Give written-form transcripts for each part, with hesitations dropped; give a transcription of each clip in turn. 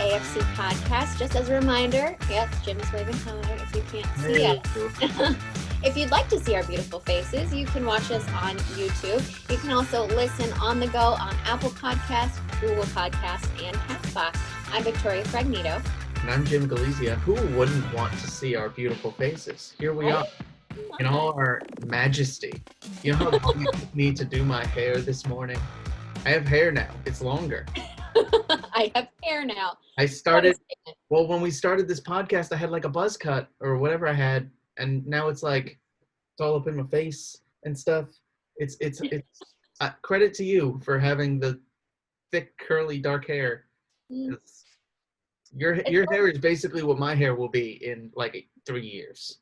AFC Podcast. Just as a reminder, yep, Jim is waving hi if you can't see us. If you'd like to see our beautiful faces, you can watch us on YouTube. You can also listen on the go on Apple Podcasts, Google Podcasts, and Castbox. I'm Victoria Fragnito. And I'm Jim Galizia. Who wouldn't want to see our beautiful faces? Here we are, in all our majesty. You know how long it took me to do my hair this morning? I have hair now. It's longer. I have hair now. Well, when we started this podcast, I had like a buzz cut or whatever I had, and now it's like, it's all up in my face and stuff. It's credit to you for having the thick, curly, dark hair. Your hair is basically what my hair will be in like 3 years.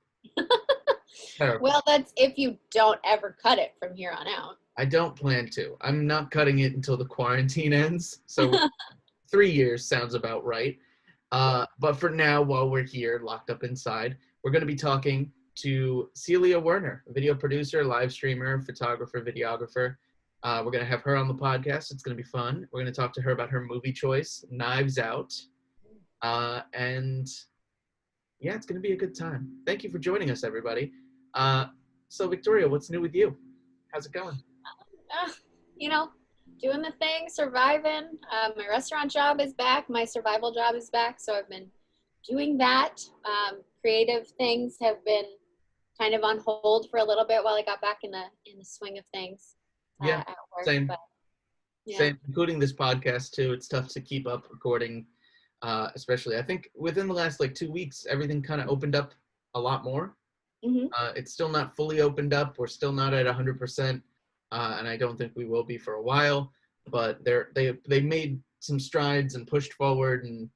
Well, that's if you don't ever cut it from here on out. I don't plan to. I'm not cutting it until the quarantine ends. So 3 years sounds about right. But for now, while we're here locked up inside, we're going to be talking to Celia Werner, a video producer, live streamer, photographer, videographer. We're going to have her on the podcast. It's going to be fun. We're going to talk to her about her movie choice, Knives Out. And yeah, it's going to be a good time. Thank you for joining us, everybody. So Victoria, what's new with you? How's it going? Doing the thing, surviving. My restaurant job is back. My survival job is back. So I've been doing that. Creative things have been kind of on hold for a little bit while I got back in the swing of things. Yeah, at work, same. but, yeah. Same, including this podcast too. It's tough to keep up recording, especially. I think within the last 2 weeks, everything kind of opened up a lot more. Mm-hmm. It's still not fully opened up. We're still not at 100%, and I don't think we will be for a while. But they made some strides and pushed forward, and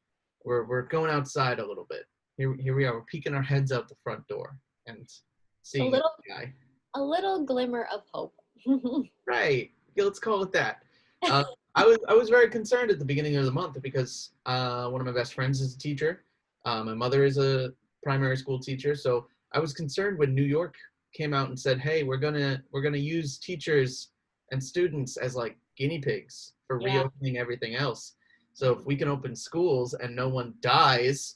we're going outside a little bit. Here we are. We're peeking our heads out the front door and seeing the guy. A little glimmer of hope. Right. Yeah, let's call it that. I was very concerned at the beginning of the month because one of my best friends is a teacher. My mother is a primary school teacher, so I was concerned when New York came out and said, "Hey, we're gonna use teachers and students as like guinea pigs for reopening everything else. So if we can open schools and no one dies,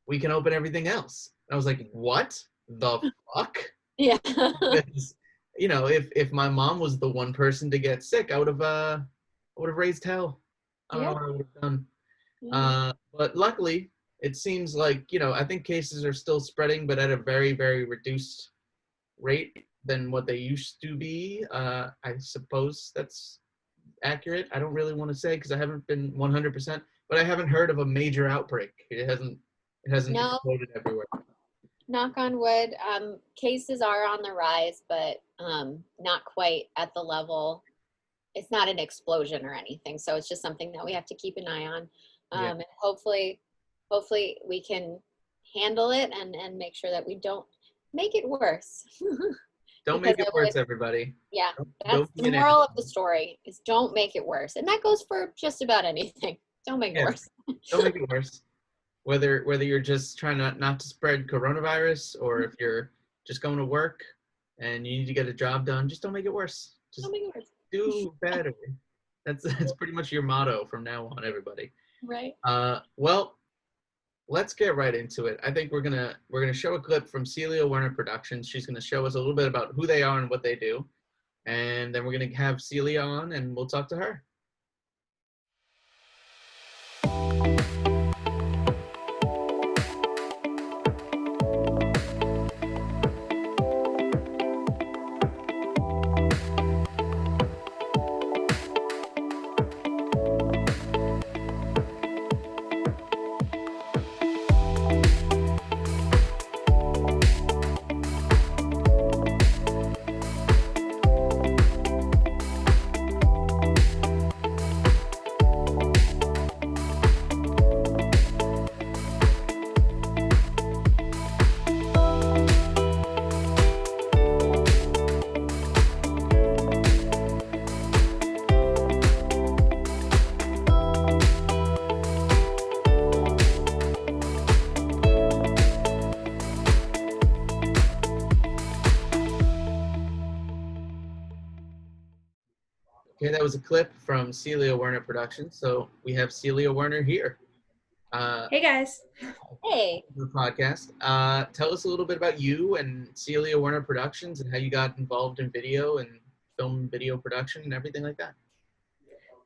we can open everything else." And I was like, "What the fuck?" Yeah. Because, if my mom was the one person to get sick, I would have raised hell. I don't know what I would have done. Yeah. But luckily, it seems like, I think cases are still spreading, but at a very, very reduced rate than what they used to be. I suppose that's accurate. I don't really want to say because I haven't been 100%, but I haven't heard of a major outbreak. It hasn't exploded everywhere. Knock on wood. Cases are on the rise, but not quite at the level. It's not an explosion or anything. So it's just something that we have to keep an eye on. And hopefully we can handle it and make sure that we don't make it worse. Don't make it worse, everybody. Yeah, that's the moral of the story, is don't make it worse. And that goes for just about anything. Don't make it worse. Don't make it worse. Whether you're just trying not to spread coronavirus, or if you're just going to work and you need to get a job done, just don't make it worse. Just don't make it worse. Do better. That's pretty much your motto from now on, everybody. Right. Well, let's get right into it. I think we're gonna show a clip from Celia Werner Productions. She's gonna show us a little bit about who they are and what they do, and then we're gonna have Celia on and we'll talk to her. Okay, that was a clip from Celia Werner Productions. So we have Celia Werner here. Hey guys. Hey. The podcast. Tell us a little bit about you and Celia Werner Productions and how you got involved in video and film and video production and everything like that.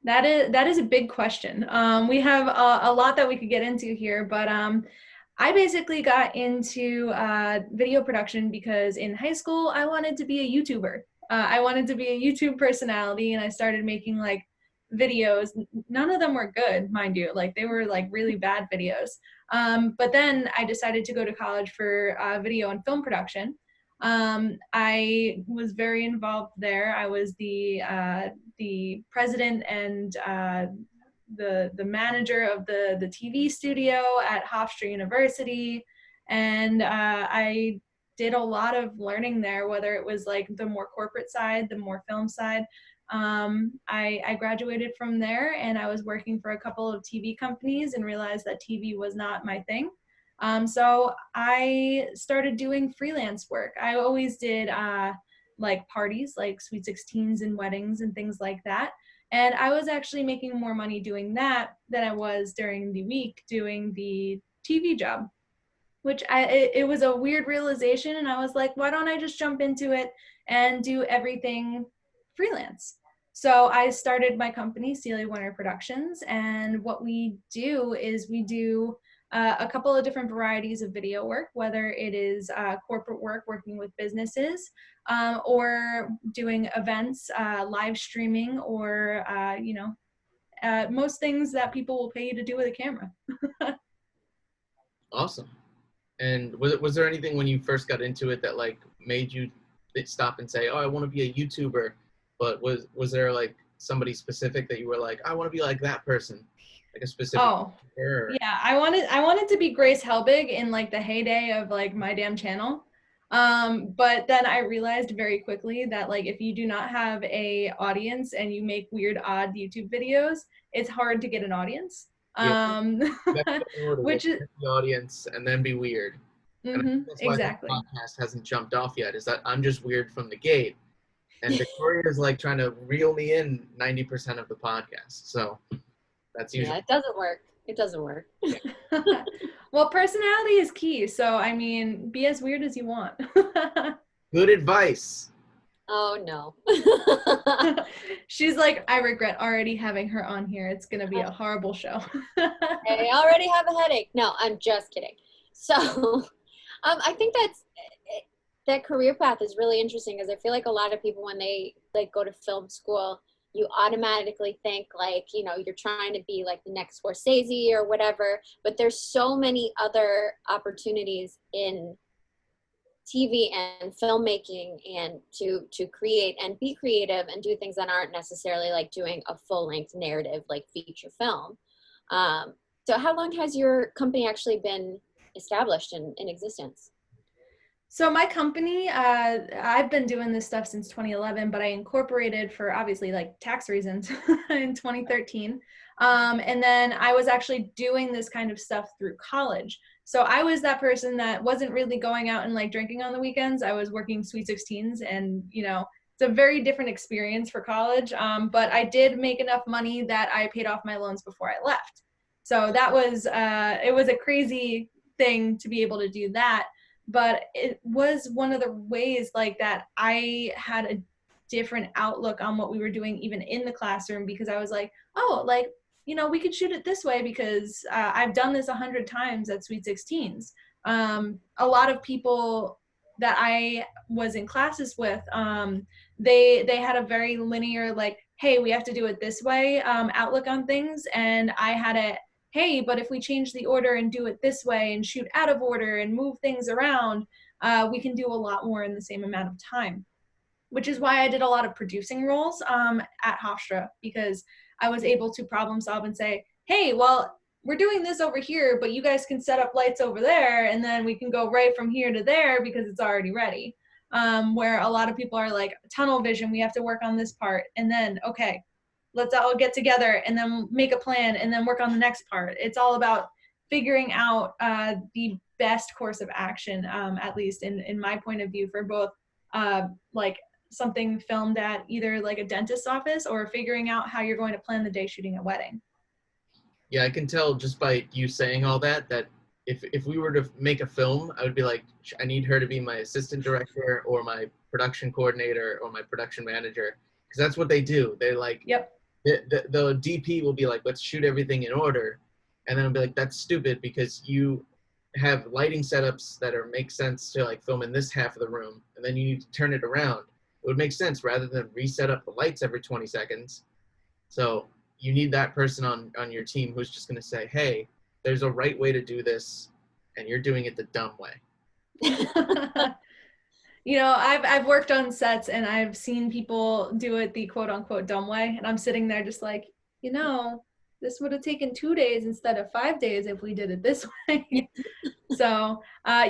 That is a big question. We have a lot that we could get into here, but I basically got into video production because in high school I wanted to be a YouTuber. I wanted to be a YouTube personality, and I started making like videos. None of them were good, mind you. Like they were like really bad videos. But then I decided to go to college for video and film production. I was very involved there. I was the president and the manager of the TV studio at Hofstra University, and I did a lot of learning there, whether it was like the more corporate side, the more film side. I graduated from there, and I was working for a couple of TV companies and realized that TV was not my thing. So I started doing freelance work. I always did like parties, like sweet 16s and weddings and things like that. And I was actually making more money doing that than I was during the week doing the TV job, which it was a weird realization. And I was like, why don't I just jump into it and do everything freelance? So I started my company, Celia Werner Productions. And what we do is we do a couple of different varieties of video work, whether it is corporate work, working with businesses, or doing events, live streaming, or, most things that people will pay you to do with a camera. Awesome. And was there anything when you first got into it that like made you stop and say, oh, I want to be a YouTuber? But was there like somebody specific that you were like, I want to be like that person? Like a specific yeah, I wanted to be Grace Helbig in like the heyday of like my damn channel. But then I realized very quickly that like if you do not have a audience and you make weird odd YouTube videos, it's hard to get an audience. Which is the audience and then be weird. And that's why exactly. the podcast hasn't jumped off yet, is that I'm just weird from the gate. And Victoria is like trying to reel me in 90% of the podcast. So that's usually. Yeah, it doesn't work. It doesn't work. Well, personality is key. So, I mean, be as weird as you want. Good advice. Oh, no. She's like, I regret already having her on here. It's going to be a horrible show. I already have a headache. No, I'm just kidding. So I think that career path is really interesting because I feel like a lot of people when they like go to film school, you automatically think like, you're trying to be like the next Scorsese or whatever, but there's so many other opportunities in TV and filmmaking and to create and be creative and do things that aren't necessarily like doing a full-length narrative like feature film. So how long has your company actually been established in existence? So my company, I've been doing this stuff since 2011, but I incorporated for obviously like tax reasons in 2013. And then I was actually doing this kind of stuff through college. So I was that person that wasn't really going out and like drinking on the weekends. I was working sweet 16s and, it's a very different experience for college. But I did make enough money that I paid off my loans before I left. So that was, it was a crazy thing to be able to do that. But it was one of the ways like that I had a different outlook on what we were doing even in the classroom, because I was like, oh, like, we could shoot it this way because I've done this 100 times at Sweet 16s. A lot of people that I was in classes with, they had a very linear, like, hey, we have to do it this way outlook on things. And I had a, hey, but if we change the order and do it this way and shoot out of order and move things around, we can do a lot more in the same amount of time, which is why I did a lot of producing roles at Hofstra, because I was able to problem solve and say, hey, well, we're doing this over here, but you guys can set up lights over there, and then we can go right from here to there because it's already ready. Where a lot of people are like, tunnel vision, we have to work on this part, and then, okay, let's all get together and then make a plan and then work on the next part. It's all about figuring out the best course of action, at least in my point of view, for both like something filmed at either like a dentist's office or figuring out how you're going to plan the day shooting a wedding. Yeah, I can tell just by you saying all that if we were to make a film, I would be like, I need her to be my assistant director or my production coordinator or my production manager, because that's what they do. They're like, Yep. the DP will be like, let's shoot everything in order, and then I'll be like, that's stupid because you have lighting setups that make sense to like film in this half of the room, and then you need to turn it around. It would make sense rather than reset up the lights every 20 seconds. So you need that person on your team who's just going to say, hey, there's a right way to do this, and you're doing it the dumb way. You know, I've worked on sets and I've seen people do it the quote unquote dumb way, and I'm sitting there just like, you know, this would have taken 2 days instead of 5 days if we did it this way. So,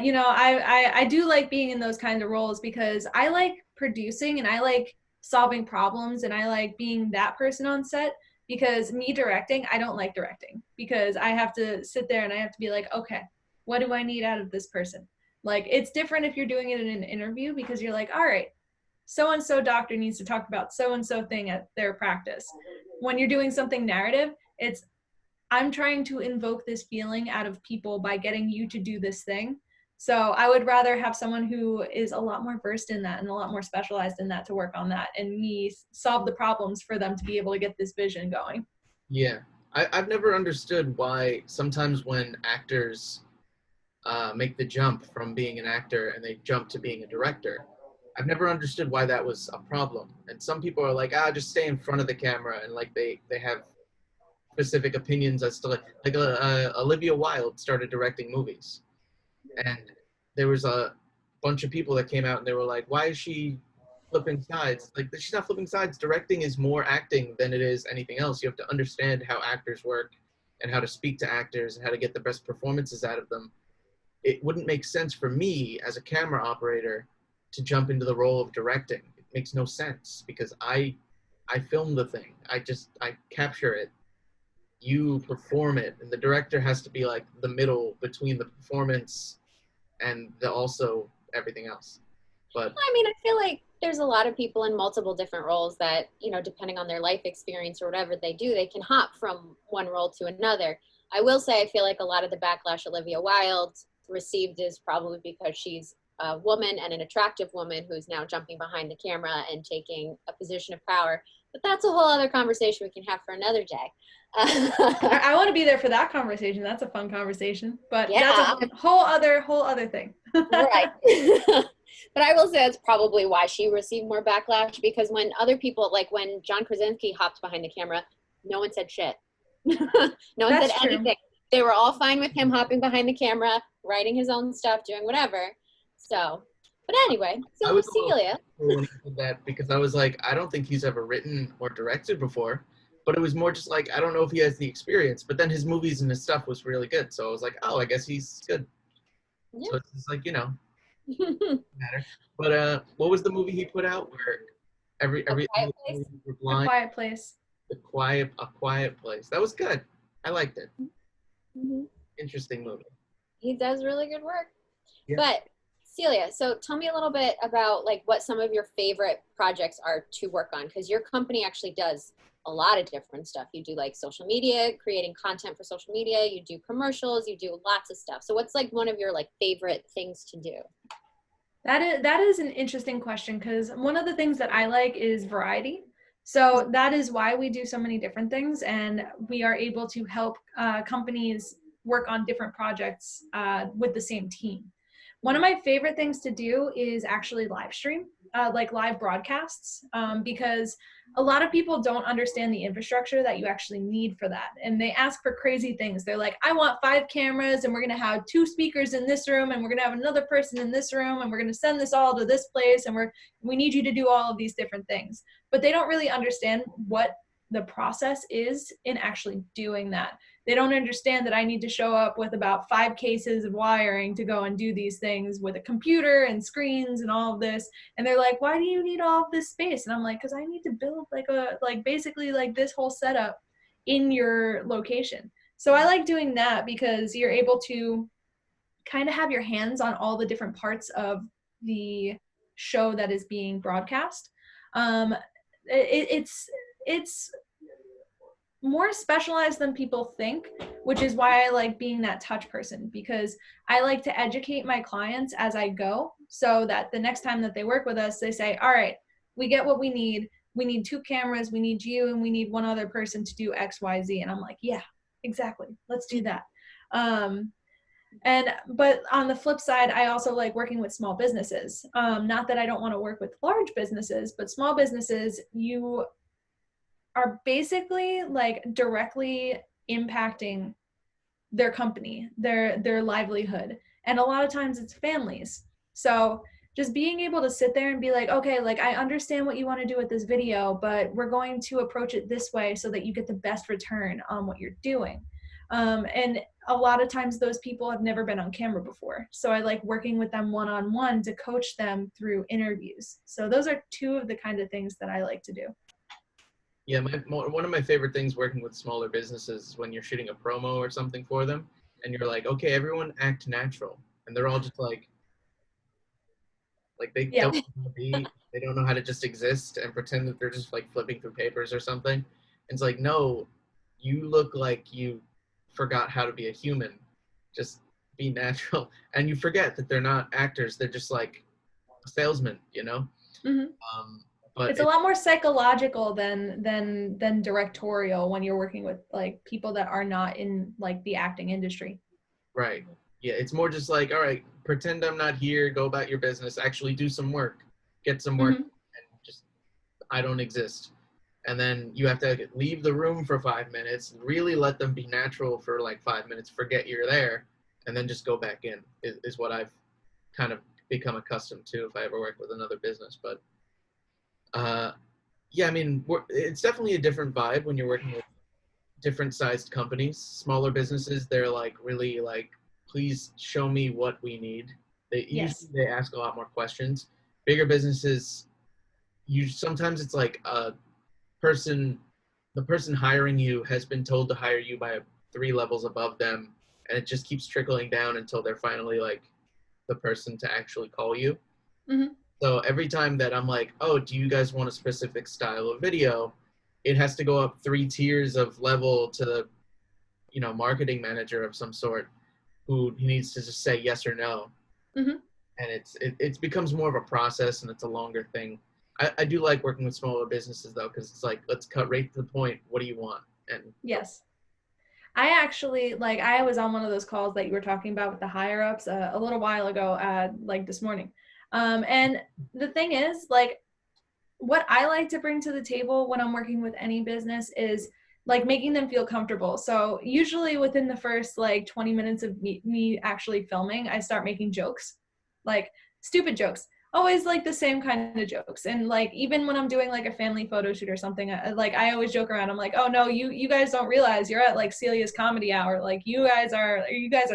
you know, I do like being in those kinds of roles because I like producing and I like solving problems and I like being that person on set. Because me directing, I don't like directing because I have to sit there and I have to be like, okay, what do I need out of this person? Like, it's different if you're doing it in an interview because you're like, all right, so-and-so doctor needs to talk about so-and-so thing at their practice. When you're doing something narrative, it's, I'm trying to invoke this feeling out of people by getting you to do this thing. So I would rather have someone who is a lot more versed in that and a lot more specialized in that to work on that, and me solve the problems for them to be able to get this vision going. Yeah. I've never understood why sometimes when actors make the jump from being an actor and they jump to being a director, I've never understood why that was a problem. And some people are like, just stay in front of the camera, and like they have specific opinions as to like Olivia Wilde started directing movies, and there was a bunch of people that came out and they were like, why is she flipping sides? Like, she's not flipping sides. Directing is more acting than it is anything else. You have to understand how actors work and how to speak to actors and how to get the best performances out of them. It wouldn't make sense for me as a camera operator to jump into the role of directing. It makes no sense because I film the thing. I capture it. You perform it, and the director has to be like the middle between the performance and also everything else. But I mean, I feel like there's a lot of people in multiple different roles that, you know, depending on their life experience or whatever they do, they can hop from one role to another. I will say I feel like a lot of the backlash Olivia Wilde received is probably because she's a woman and an attractive woman who's now jumping behind the camera and taking a position of power. But that's a whole other conversation we can have for another day. I want to be there for that conversation. That's a fun conversation, but Yeah. that's a whole other thing. Right. But I will say that's probably why she received more backlash, because when other people, like when John Krasinski hopped behind the camera, no one said shit. No one That's said true. anything. They were all fine with him hopping behind the camera, writing his own stuff, doing whatever. So, but anyway, I so was Celia. when he did that, because I was like, I don't think he's ever written or directed before. But it was more just like, I don't know if he has the experience. But then his movies and his stuff was really good. So I was like, oh, I guess he's good. Yeah. So it's just like, you know, matter. But what was the movie he put out where every Quiet Place? were A blind? Quiet Place. A Quiet Place. That was good. I liked it. Mm-hmm. Interesting movie. He does really good work. Yeah. But Celia, so tell me a little bit about like what some of your favorite projects are to work on, because your company actually does a lot of different stuff. You do like social media, creating content for social media, you do commercials, you do lots of stuff. So what's like one of your like favorite things to do? That is an interesting question, because one of the things that I like is variety. So that is why we do so many different things, and we are able to help companies work on different projects with the same team. One of my favorite things to do is actually live stream, like live broadcasts, because a lot of people don't understand the infrastructure that you actually need for that. And they ask for crazy things. They're like, I want 5 cameras, and we're going to have 2 speakers in this room, and we're going to have another person in this room, and we're going to send this all to this place, and we need you to do all of these different things. But they don't really understand what the process is in actually doing that. They don't understand that I need to show up with about 5 cases of wiring to go and do these things with a computer and screens and all of this. And they're like, why do you need all of this space? And I'm like, because I need to build basically this whole setup in your location. So I like doing that because you're able to kind of have your hands on all the different parts of the show that is being broadcast. It's more specialized than people think, which is why I like being that touch person, because I like to educate my clients as I go, so that the next time that they work with us, they say, all right, we get what we need. We need 2 cameras, we need you, and we need one other person to do X, Y, Z. And I'm like, yeah, exactly. Let's do that. But on the flip side, I also like working with small businesses. Not that I don't want to work with large businesses, but small businesses, you are basically like directly impacting their company, their livelihood. And a lot of times it's families. So just being able to sit there and be like, okay, like I understand what you want to do with this video, but we're going to approach it this way so that you get the best return on what you're doing. And a lot of times those people have never been on camera before. So I like working with them one-on-one to coach them through interviews. So those are 2 of the kind of things that I like to do. Yeah, one of my favorite things working with smaller businesses is when you're shooting a promo or something for them, and you're like, okay, everyone act natural, and they're all just like they Yeah. don't know how to be, they don't know how to just exist and pretend that they're just like flipping through papers or something. And it's like, no, you look like you forgot how to be a human. Just be natural, and you forget that they're not actors; they're just like salesmen, you know. Mm-hmm. But it's a lot more psychological than directorial when you're working with like people that are not in like the acting industry. Right. Yeah, it's more just like, all right, pretend I'm not here, go about your business, actually do some work, get some work, and just, I don't exist. And then you have to leave the room for 5 minutes, really let them be natural for like 5 minutes, forget you're there, and then just go back in, is what I've kind of become accustomed to if I ever work with another business. But yeah, I mean, it's definitely a different vibe when you're working with different sized companies. Smaller businesses, they're like really like, please show me what we need. Usually they ask a lot more questions. Bigger businesses, sometimes it's like the person hiring you has been told to hire you by 3 levels above them, and it just keeps trickling down until they're finally like the person to actually call you. Mm-hmm. So every time that I'm like, oh, do you guys want a specific style of video? It has to go up 3 tiers of level to the, marketing manager of some sort, who needs to just say yes or no. Mm-hmm. And it becomes more of a process, and it's a longer thing. I do like working with smaller businesses though, because it's like, let's cut right to the point. What do you want? And yes. I actually, like, I was on one of those calls that you were talking about with the higher ups a little while ago, like this morning. And the thing is, like, what I like to bring to the table when I'm working with any business is like making them feel comfortable. So usually within the first like 20 minutes of me actually filming, I start making jokes, like stupid jokes, always like the same kind of jokes. And like, even when I'm doing like a family photo shoot or something, I always joke around. I'm like, oh no, you guys don't realize you're at like Celia's comedy hour. Like you guys are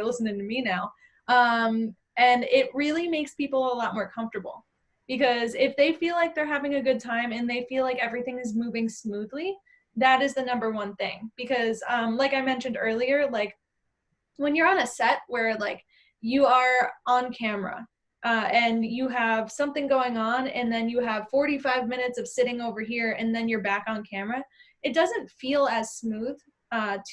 listening to me now. And it really makes people a lot more comfortable, because if they feel like they're having a good time and they feel like everything is moving smoothly, that is the number one thing. Because like I mentioned earlier, like when you're on a set where like you are on camera and you have something going on, and then you have 45 minutes of sitting over here, and then you're back on camera, it doesn't feel as smooth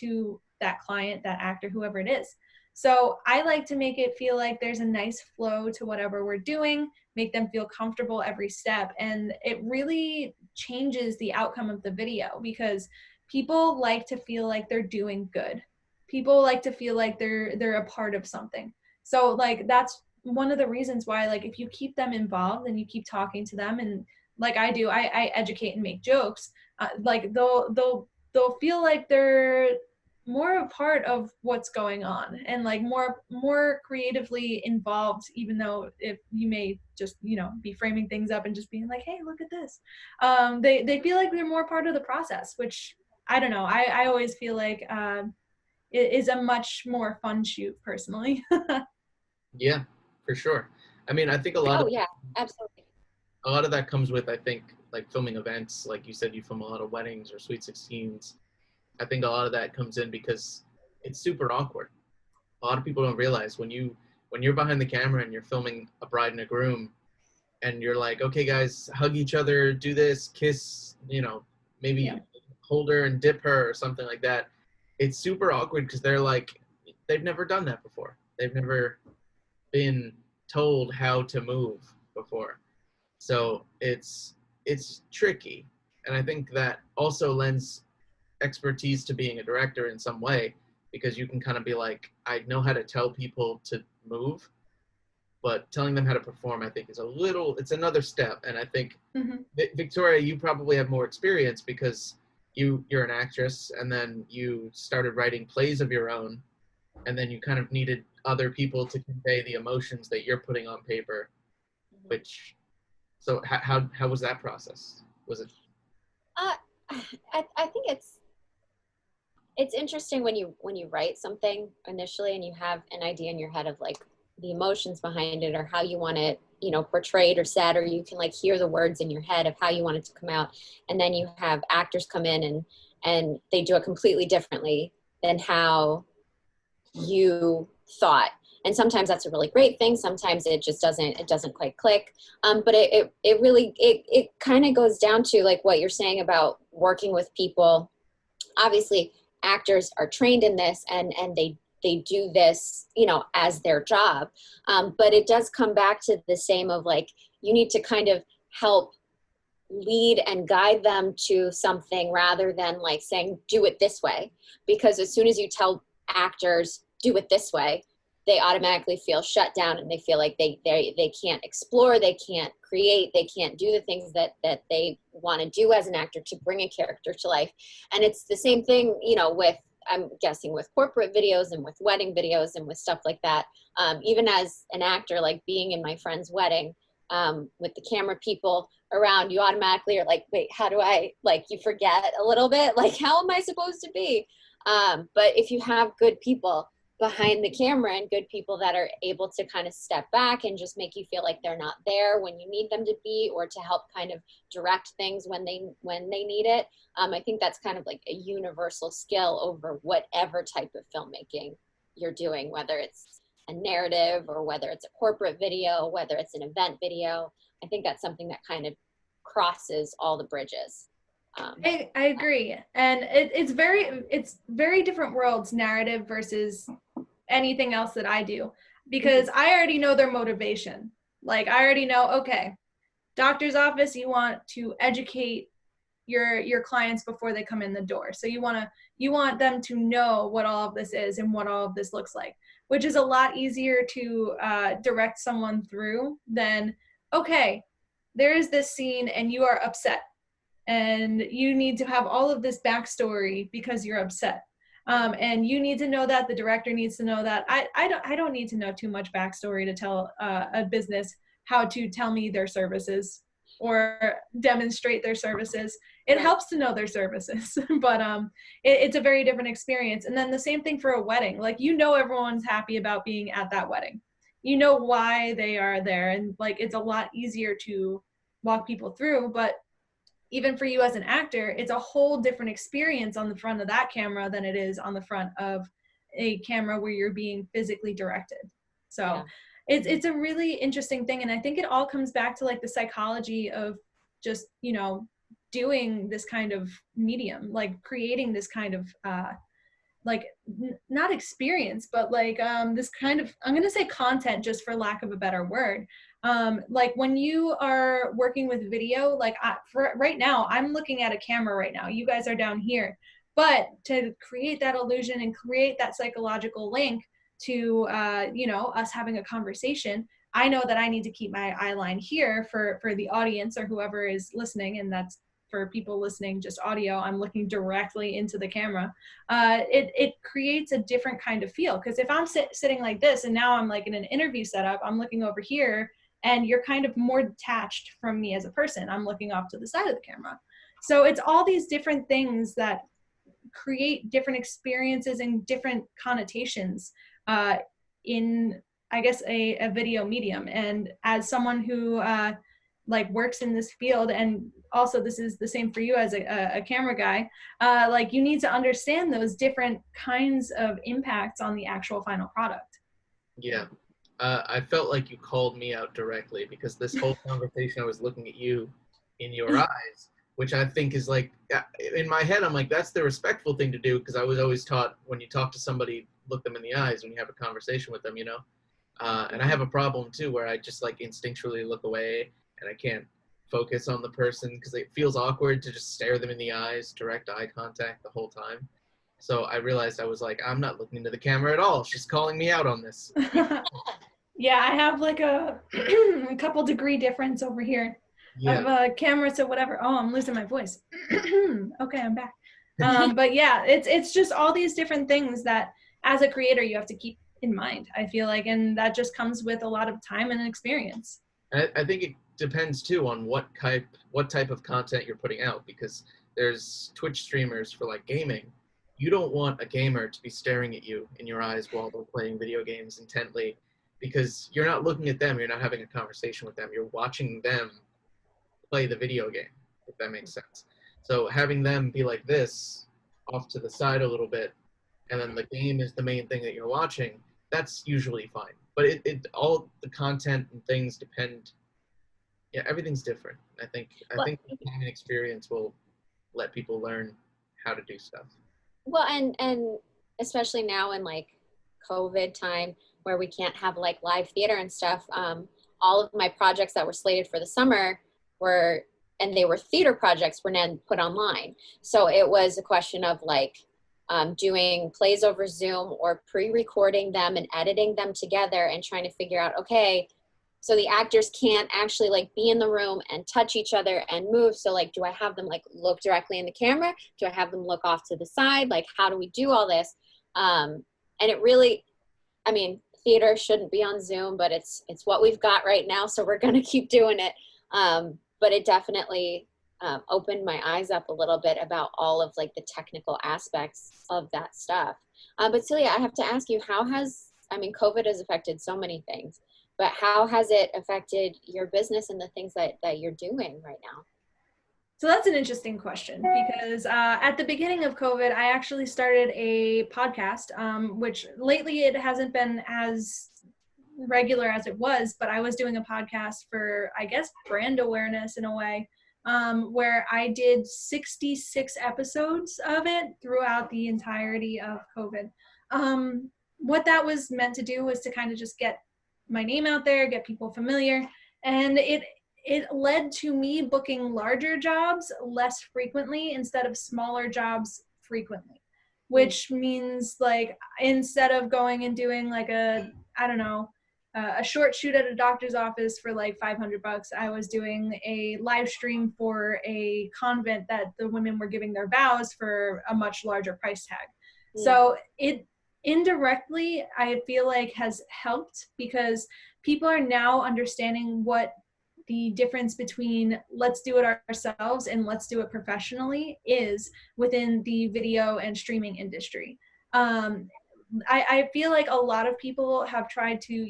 to that client, that actor, whoever it is. So I like to make it feel like there's a nice flow to whatever we're doing, make them feel comfortable every step. And it really changes the outcome of the video, because people like to feel like they're doing good. People like to feel like they're a part of something. So like that's one of the reasons why, like, if you keep them involved and you keep talking to them, and like I do, I educate and make jokes, like they'll feel like they're more a part of what's going on, and like more creatively involved, even though if you may just be framing things up and just being like, hey, look at this, they feel like they're more part of the process, which I don't know, I always feel like it is a much more fun shoot personally. Yeah, for sure. I mean, I think a lot absolutely. A lot of that comes with, I think, like filming events. Like you said, you film a lot of weddings or Sweet 16s. I think a lot of that comes in because it's super awkward. A lot of people don't realize when you're behind the camera and you're filming a bride and a groom, and you're like, okay, guys, hug each other, do this, kiss, maybe hold her and dip her or something like that, it's super awkward because they're like, they've never done that before. They've never been told how to move before. So it's tricky. And I think that also lends expertise to being a director in some way, because you can kind of be like, I know how to tell people to move, but telling them how to perform, I think, is it's another step. And I think, Victoria, you probably have more experience because you're an actress, and then you started writing plays of your own, and then you kind of needed other people to convey the emotions that you're putting on paper, so how was that process? Was it? I think it's interesting when you write something initially and you have an idea in your head of like the emotions behind it or how you want it, portrayed or said, or you can like hear the words in your head of how you want it to come out. And then you have actors come in and they do it completely differently than how you thought. And sometimes that's a really great thing. Sometimes it just doesn't quite click. But it really kind of goes down to like what you're saying about working with people. Obviously actors are trained in this and they do this, as their job. But it does come back to the same of like, you need to kind of help lead and guide them to something rather than like saying, do it this way. Because as soon as you tell actors, do it this way, they automatically feel shut down and they feel like they can't explore, they can't create, they can't do the things that they want to do as an actor to bring a character to life. And it's the same thing, with, I'm guessing, with corporate videos and with wedding videos and with stuff like that. Even as an actor, like being in my friend's wedding, with the camera people around, you automatically are like, wait, how do I, like, you forget a little bit, like, how am I supposed to be? But if you have good people behind the camera and good people that are able to kind of step back and just make you feel like they're not there when you need them to be, or to help kind of direct things when they need it. I think that's kind of like a universal skill over whatever type of filmmaking you're doing, whether it's a narrative or whether it's a corporate video, whether it's an event video. I think that's something that kind of crosses all the bridges. I agree. And it's very different worlds, narrative versus anything else that I do, because I already know their motivation. Like, I already know, okay, doctor's office, you want to educate your clients before they come in the door. So you want them to know what all of this is and what all of this looks like, which is a lot easier to direct someone through than, okay, there is this scene and you are upset. And you need to have all of this backstory because you're upset. And you need to know that, the director needs to know that. I don't need to know too much backstory to tell a business how to tell me their services or demonstrate their services. It helps to know their services, but it's a very different experience. And then the same thing for a wedding. Like, everyone's happy about being at that wedding. You know why they are there. And like, it's a lot easier to walk people through, but even for you as an actor, it's a whole different experience on the front of that camera than it is on the front of a camera where you're being physically directed. So it's a really interesting thing. And I think it all comes back to like the psychology of just, doing this kind of medium, like creating this kind of, not experience, but like this kind of, I'm going to say content just for lack of a better word. Like when you are working with video, like for right now, I'm looking at a camera right now. You guys are down here, but to create that illusion and create that psychological link to, us having a conversation, I know that I need to keep my eye line here for the audience or whoever is listening. And that's for people listening, just audio, I'm looking directly into the camera. It creates a different kind of feel. Because if I'm sitting like this and now I'm like in an interview setup, I'm looking over here and you're kind of more detached from me as a person. I'm looking off to the side of the camera. So it's all these different things that create different experiences and different connotations in, I guess, a video medium. And as someone who works in this field, and also this is the same for you as a camera guy, like you need to understand those different kinds of impacts on the actual final product. Yeah. I felt like you called me out directly, because this whole conversation I was looking at you in your eyes, which I think is like, in my head, I'm like, that's the respectful thing to do, because I was always taught when you talk to somebody, look them in the eyes when you have a conversation with them, you know? And I have a problem too, where I just like instinctually look away and I can't focus on the person because it feels awkward to just stare them in the eyes, direct eye contact the whole time. So I realized I was like, I'm not looking into the camera at all. She's calling me out on this. Yeah, I have like a a couple degree difference over here. I Yeah. have a camera, so whatever. Oh, I'm losing my voice. Okay, I'm back. But yeah, it's just all these different things that as a creator you have to keep in mind, I feel like, and that just comes with a lot of time and experience. I think it depends too on what type of content you're putting out, because there's Twitch streamers for like gaming. You don't want a gamer to be staring at you in your eyes while they're playing video games intently, because you're not looking at them, you're not having a conversation with them, you're watching them play the video game, if that makes sense. So having them be like this, off to the side a little bit, and then the game is the main thing that you're watching, that's usually fine. But it all the content and things depend. Yeah, everything's different. I think the gaming experience will let people learn how to do stuff. Well, and especially now in like COVID time where we can't have like live theater and stuff, all of my projects that were slated for the summer they were theater projects, were then put online. So it was a question of like doing plays over Zoom or pre-recording them and editing them together and trying to figure out, okay, so the actors can't actually like be in the room and touch each other and move. So like, do I have them like look directly in the camera? Do I have them look off to the side? Like, how do we do all this? And it really, I mean, theater shouldn't be on Zoom, but it's what we've got right now. So we're going to keep doing it. But it definitely opened my eyes up a little bit about all of like the technical aspects of that stuff. But Celia, I have to ask you, COVID has affected so many things, but how has it affected your business and the things that you're doing right now? So that's an interesting question, because at the beginning of COVID, I actually started a podcast, which lately it hasn't been as regular as it was, but I was doing a podcast for, I guess, brand awareness in a way, where I did 66 episodes of it throughout the entirety of COVID. What that was meant to do was to kind of just get my name out there, get people familiar, and it led to me booking larger jobs less frequently instead of smaller jobs frequently, which means like instead of going and doing like a short shoot at a doctor's office for like $500, I was doing a live stream for a convent that the women were giving their vows for a much larger price tag. So it indirectly, I feel like, has helped, because people are now understanding what the difference between let's do it ourselves and let's do it professionally is within the video and streaming industry. I feel like a lot of people have tried to,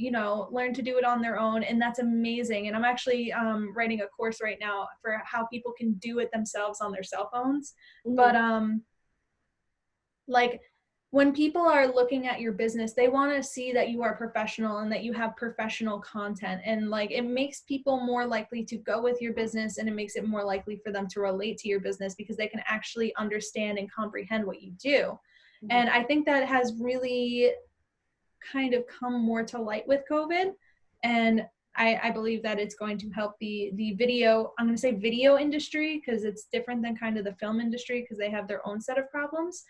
learn to do it on their own, and that's amazing. And I'm actually writing a course right now for how people can do it themselves on their cell phones. But like when people are looking at your business, they want to see that you are professional and that you have professional content, and like it makes people more likely to go with your business, and it makes it more likely for them to relate to your business because they can actually understand and comprehend what you do. And I think that has really kind of come more to light with COVID. And I believe that it's going to help the video, I'm going to say video industry, because it's different than kind of the film industry because they have their own set of problems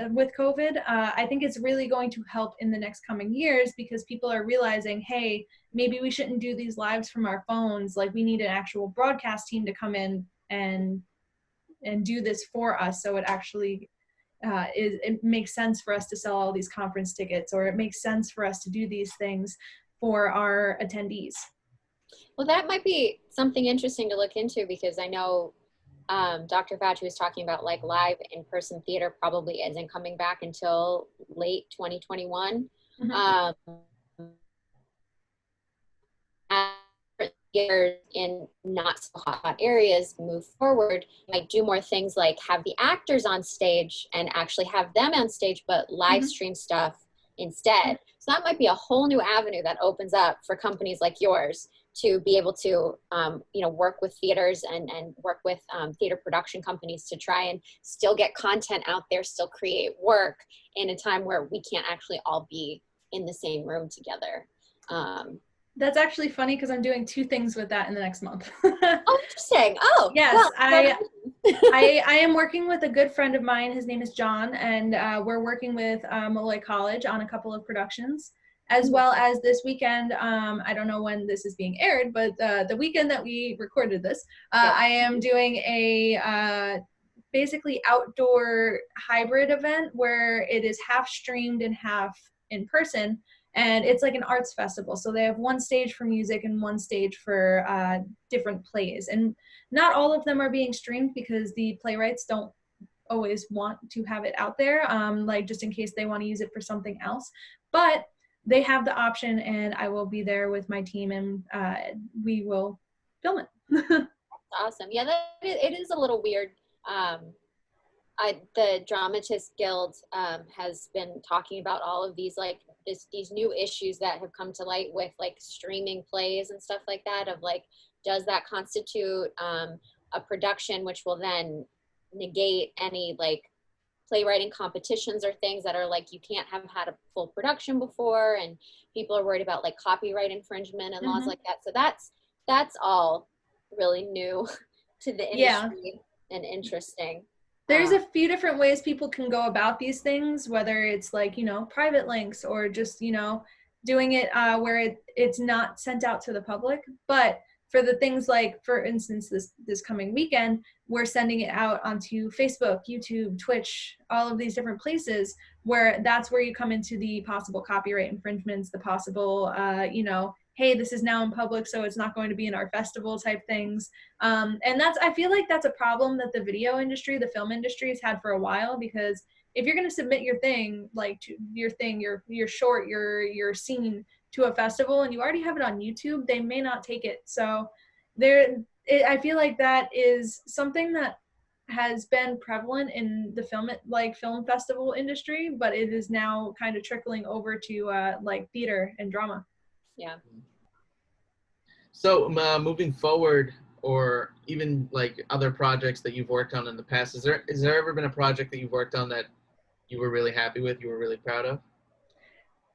with COVID. I think it's really going to help in the next coming years because people are realizing, hey, maybe we shouldn't do these lives from our phones. Like we need an actual broadcast team to come in and do this for us. So it actually it makes sense for us to sell all these conference tickets, or it makes sense for us to do these things for our attendees. Well, that might be something interesting to look into, because I know Dr. Fauci was talking about like live in-person theater probably isn't coming back until late 2021. In not so hot areas move forward, might do more things like have the actors on stage and actually have them on stage, but live stream stuff instead. So that might be a whole new avenue that opens up for companies like yours to be able to, work with theaters and work with theater production companies to try and still get content out there, still create work in a time where we can't actually all be in the same room together. That's actually funny because I'm doing 2 things with that in the next month. Oh, interesting. Oh, yes. Well, I am working with a good friend of mine. His name is John, and we're working with Molloy College on a couple of productions, as well as this weekend. I don't know when this is being aired, but the weekend that we recorded this, I am doing a basically outdoor hybrid event where it is half streamed and half in person. And it's like an arts festival. So they have one stage for music and one stage for different plays. And not all of them are being streamed because the playwrights don't always want to have it out there, like just in case they want to use it for something else. But they have the option, and I will be there with my team, and we will film it. That's awesome. Yeah, it is a little weird. The Dramatists Guild has been talking about all of these these new issues that have come to light with like streaming plays and stuff like that, of like, does that constitute a production, which will then negate any like playwriting competitions or things that are like, you can't have had a full production before, and people are worried about like copyright infringement and laws like that. So that's all really new to the industry and interesting. There's a few different ways people can go about these things, whether it's like, private links or just, doing it where it's not sent out to the public. But for the things like, for instance, this coming weekend, we're sending it out onto Facebook, YouTube, Twitch, all of these different places where that's where you come into the possible copyright infringements, the possible, hey, this is now in public, so it's not going to be in our festival type things. And I feel like that's a problem that the video industry, the film industry has had for a while, because if you're going to submit your thing, like your short, your scene to a festival and you already have it on YouTube, they may not take it. So I feel like that is something that has been prevalent in the film festival industry, but it is now kind of trickling over to like theater and drama. Yeah. So moving forward, or even like other projects that you've worked on in the past, is there ever been a project that you've worked on that you were really happy with, you were really proud of?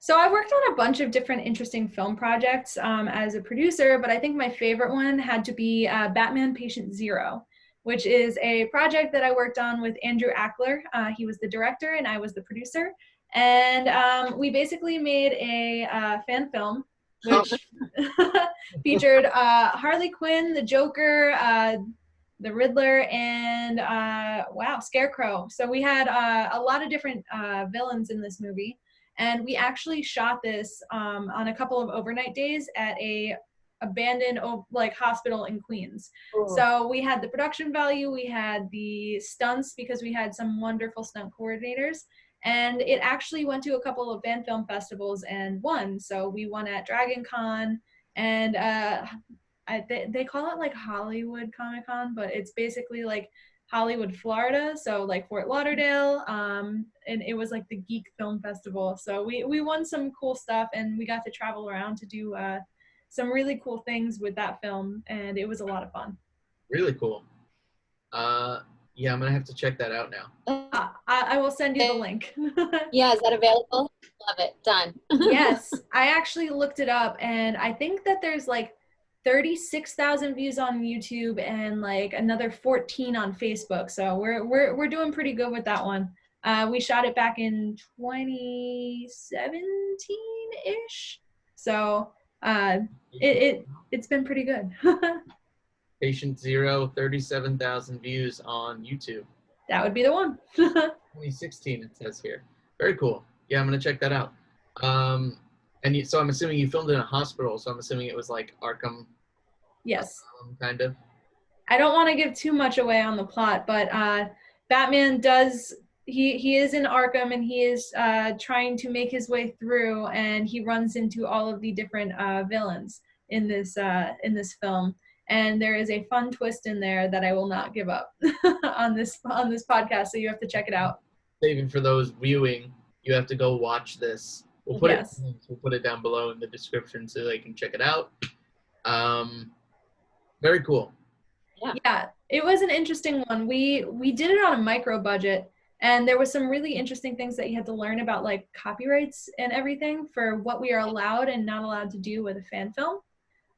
So I worked on a bunch of different interesting film projects as a producer, but I think my favorite one had to be Batman Patient Zero, which is a project that I worked on with Andrew Ackler. He was the director and I was the producer. And we basically made a fan film which featured Harley Quinn, the Joker, the Riddler, and Scarecrow. So we had a lot of different villains in this movie, and we actually shot this on a couple of overnight days at a abandoned hospital in Queens. Cool. So we had the production value, we had the stunts because we had some wonderful stunt coordinators. And it actually went to a couple of fan film festivals and won. So we won at Dragon Con, and they call it like Hollywood Comic Con, but it's basically like Hollywood, Florida. So like Fort Lauderdale, and it was like the Geek Film Festival. So we won some cool stuff, and we got to travel around to do some really cool things with that film, and it was a lot of fun. Really cool. Yeah, I'm going to have to check that out now. I will send you the link. Yeah, is that available? Love it. Done. Yes, I actually looked it up, and I think that there's like 36,000 views on YouTube and like another 14 on Facebook. So we're doing pretty good with that one. We shot it back in 2017-ish. So it's been pretty good. Patient Zero, 37,000 views on YouTube. That would be the one. 2016, it says here. Very cool. Yeah, I'm going to check that out. So I'm assuming you filmed in a hospital, so I'm assuming it was like Arkham. Yes. Kind of. I don't want to give too much away on the plot, but Batman does, he is in Arkham, and he is trying to make his way through, and he runs into all of the different villains in this film. And there is a fun twist in there that I will not give up on this podcast, so you have to check it out. Even for those viewing, you have to go watch this We'll put Yes. we'll put it down below in the description so they can check it out. Very cool. Yeah, it was an interesting one. We did it on a micro budget, and there was some really interesting things that you had to learn about, like copyrights and everything for what we are allowed and not allowed to do with a fan film.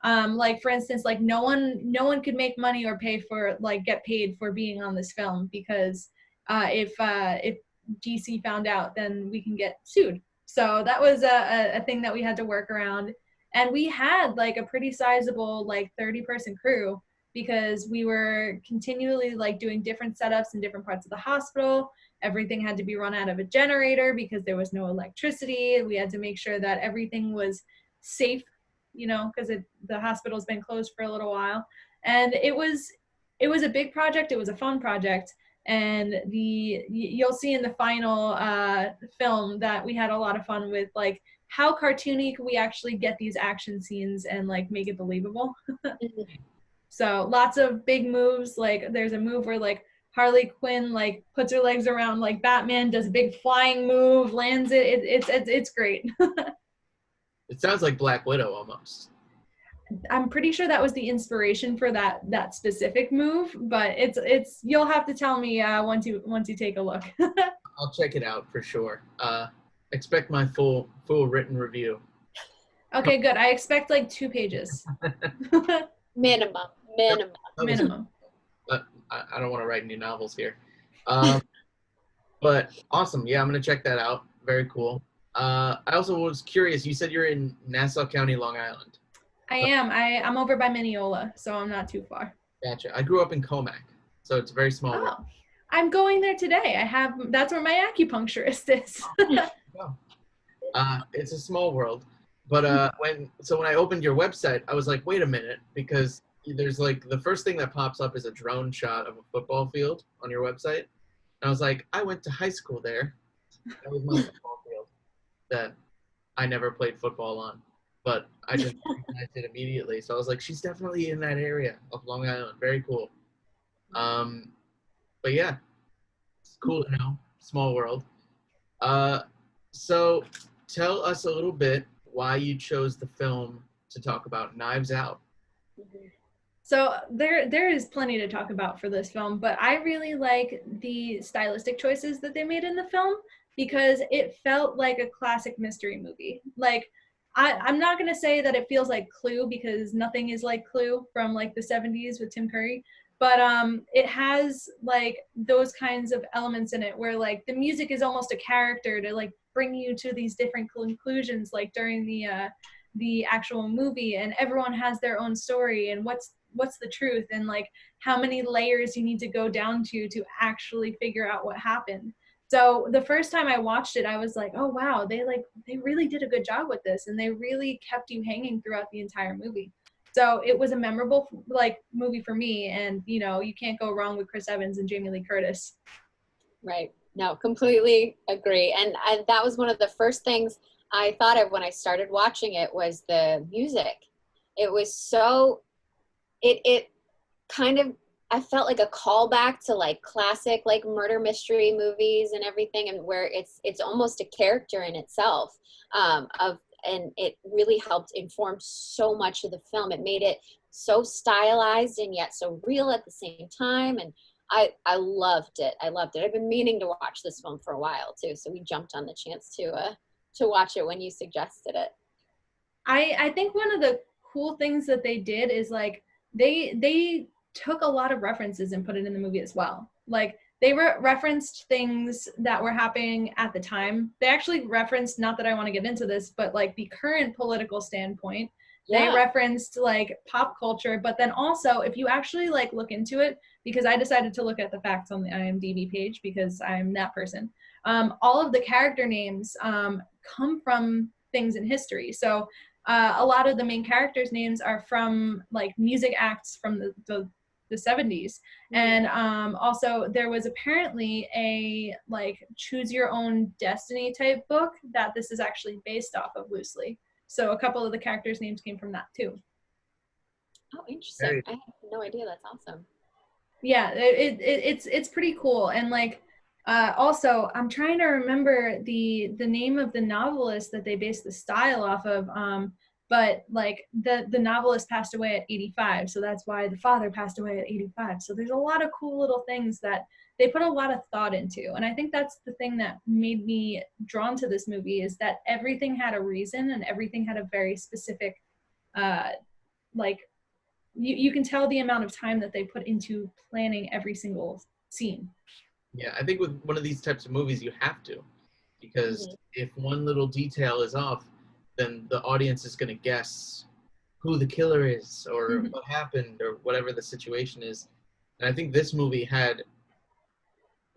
Like for instance, like no one could make money or get paid for being on this film, because if DC found out, then we can get sued. So that was a thing that we had to work around. And we had like a pretty sizable, like 30-person crew, because we were continually like doing different setups in different parts of the hospital. Everything had to be run out of a generator because there was no electricity. We had to make sure that everything was safe, because the hospital's been closed for a little while. And it was a big project. It was a fun project. And you'll see in the final film that we had a lot of fun with, like, how cartoony could we actually get these action scenes and like make it believable. So lots of big moves. Like there's a move where like Harley Quinn like puts her legs around like Batman, does a big flying move, lands it. It's great. It sounds like Black Widow almost. I'm pretty sure that was the inspiration for that specific move, but it's you'll have to tell me once you take a look. I'll check it out for sure. Expect my full written review. Okay, good. I expect like 2 pages. Minimum. Minimum. I don't want to write any novels here. But awesome. Yeah, I'm going to check that out. Very cool. I also was curious. You said you're in Nassau County, Long Island. I am. I'm over by Mineola, so I'm not too far. Gotcha. I grew up in Comac, so it's a very small world. Oh, I'm going there today. That's where my acupuncturist is. It's a small world. But when I opened your website, I was like, wait a minute, because there's like the first thing that pops up is a drone shot of a football field on your website. And I was like, I went to high school there. That was my football field that I never played football on, but I just recognized it immediately. So I was like, she's definitely in that area of Long Island. Very cool. But yeah, it's cool to know. Small world. So tell us a little bit why you chose the film to talk about, Knives Out. So there is plenty to talk about for this film, but I really like the stylistic choices that they made in the film, because it felt like a classic mystery movie. Like, I'm not going to say that it feels like Clue, because nothing is like Clue from like the 70s with Tim Curry, but it has like those kinds of elements in it where like the music is almost a character to like bring you to these different conclusions, like during the actual movie, and everyone has their own story and what's the truth, and like how many layers you need to go down to actually figure out what happened. So the first time I watched it, I was like, oh wow, they really did a good job with this, and they really kept you hanging throughout the entire movie. So it was a memorable like movie for me, and you can't go wrong with Chris Evans and Jamie Lee Curtis. Right. No, completely agree. And that was one of the first things I thought of when I started watching it, was the music. It was so, it kind of, I felt like a callback to like classic like murder mystery movies and everything, and where it's almost a character in itself, and it really helped inform so much of the film. It made it so stylized and yet so real at the same time, and I loved it. I've been meaning to watch this film for a while too, so we jumped on the chance to watch it when you suggested it. I think one of the cool things that they did is like they took a lot of references and put it in the movie as well. Like they referenced things that were happening at the time. They actually referenced, not that I want to get into this, but like the current political standpoint. Yeah. They referenced like pop culture, but then also if you actually like look into it, because I decided to look at the facts on the IMDb page because I'm that person. All of the character names come from things in history. So a lot of the main characters' names are from like music acts from the 70s. And also there was apparently a like choose your own destiny type book that this is actually based off of loosely. So a couple of the characters' names came from that too. Oh, interesting. I had no idea. That's awesome. Yeah, it's pretty cool. And like Also, I'm trying to remember the name of the novelist that they based the style off of. But like the novelist passed away at 85, so that's why the father passed away at 85. So there's a lot of cool little things that they put a lot of thought into, and I think that's the thing that made me drawn to this movie, is that everything had a reason and everything had a very specific, like you can tell the amount of time that they put into planning every single scene. Yeah, I think with one of these types of movies, you have to, because if one little detail is off, then the audience is going to guess who the killer is or what happened or whatever the situation is. And I think this movie had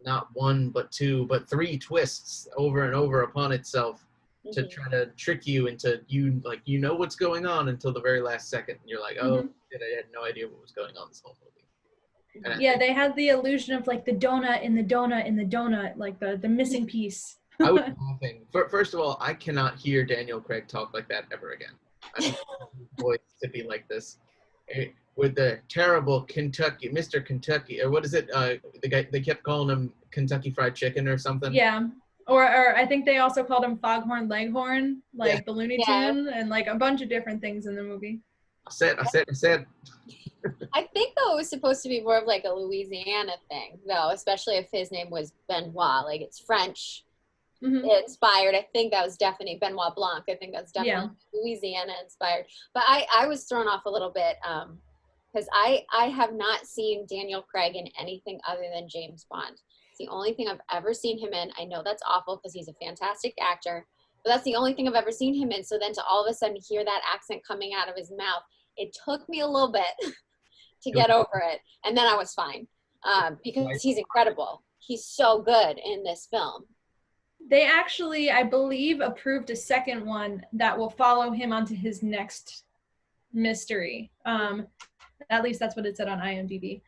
not one, but two, but three twists over and over upon itself to try to trick you into you know what's going on until the very last second. And you're like, oh, I had no idea what was going on this whole movie. And yeah, they had the illusion of like the donut in the donut in the donut, like the missing piece. I was laughing. First of all, I cannot hear Daniel Craig talk like that ever again. I don't want his voice to be like this. With the terrible Kentucky, Mr. Kentucky, or what is it? The guy, they kept calling him Kentucky Fried Chicken or something. Yeah. Or I think they also called him Foghorn Leghorn, like the Looney Tune, and like a bunch of different things in the movie. I said. I think, though, it was supposed to be more of like a Louisiana thing, though, especially if his name was Benoit. Like, it's French inspired. I think that was definitely Benoit Blanc. I think that's definitely Louisiana inspired. But I was thrown off a little bit because I have not seen Daniel Craig in anything other than James Bond. It's the only thing I've ever seen him in. I know that's awful because he's a fantastic actor, but that's the only thing I've ever seen him in. So then to all of a sudden hear that accent coming out of his mouth, it took me a little bit to get over it. And then I was fine because he's incredible. He's so good in this film. They actually, I believe, approved a second one that will follow him onto his next mystery. At least that's what it said on IMDb.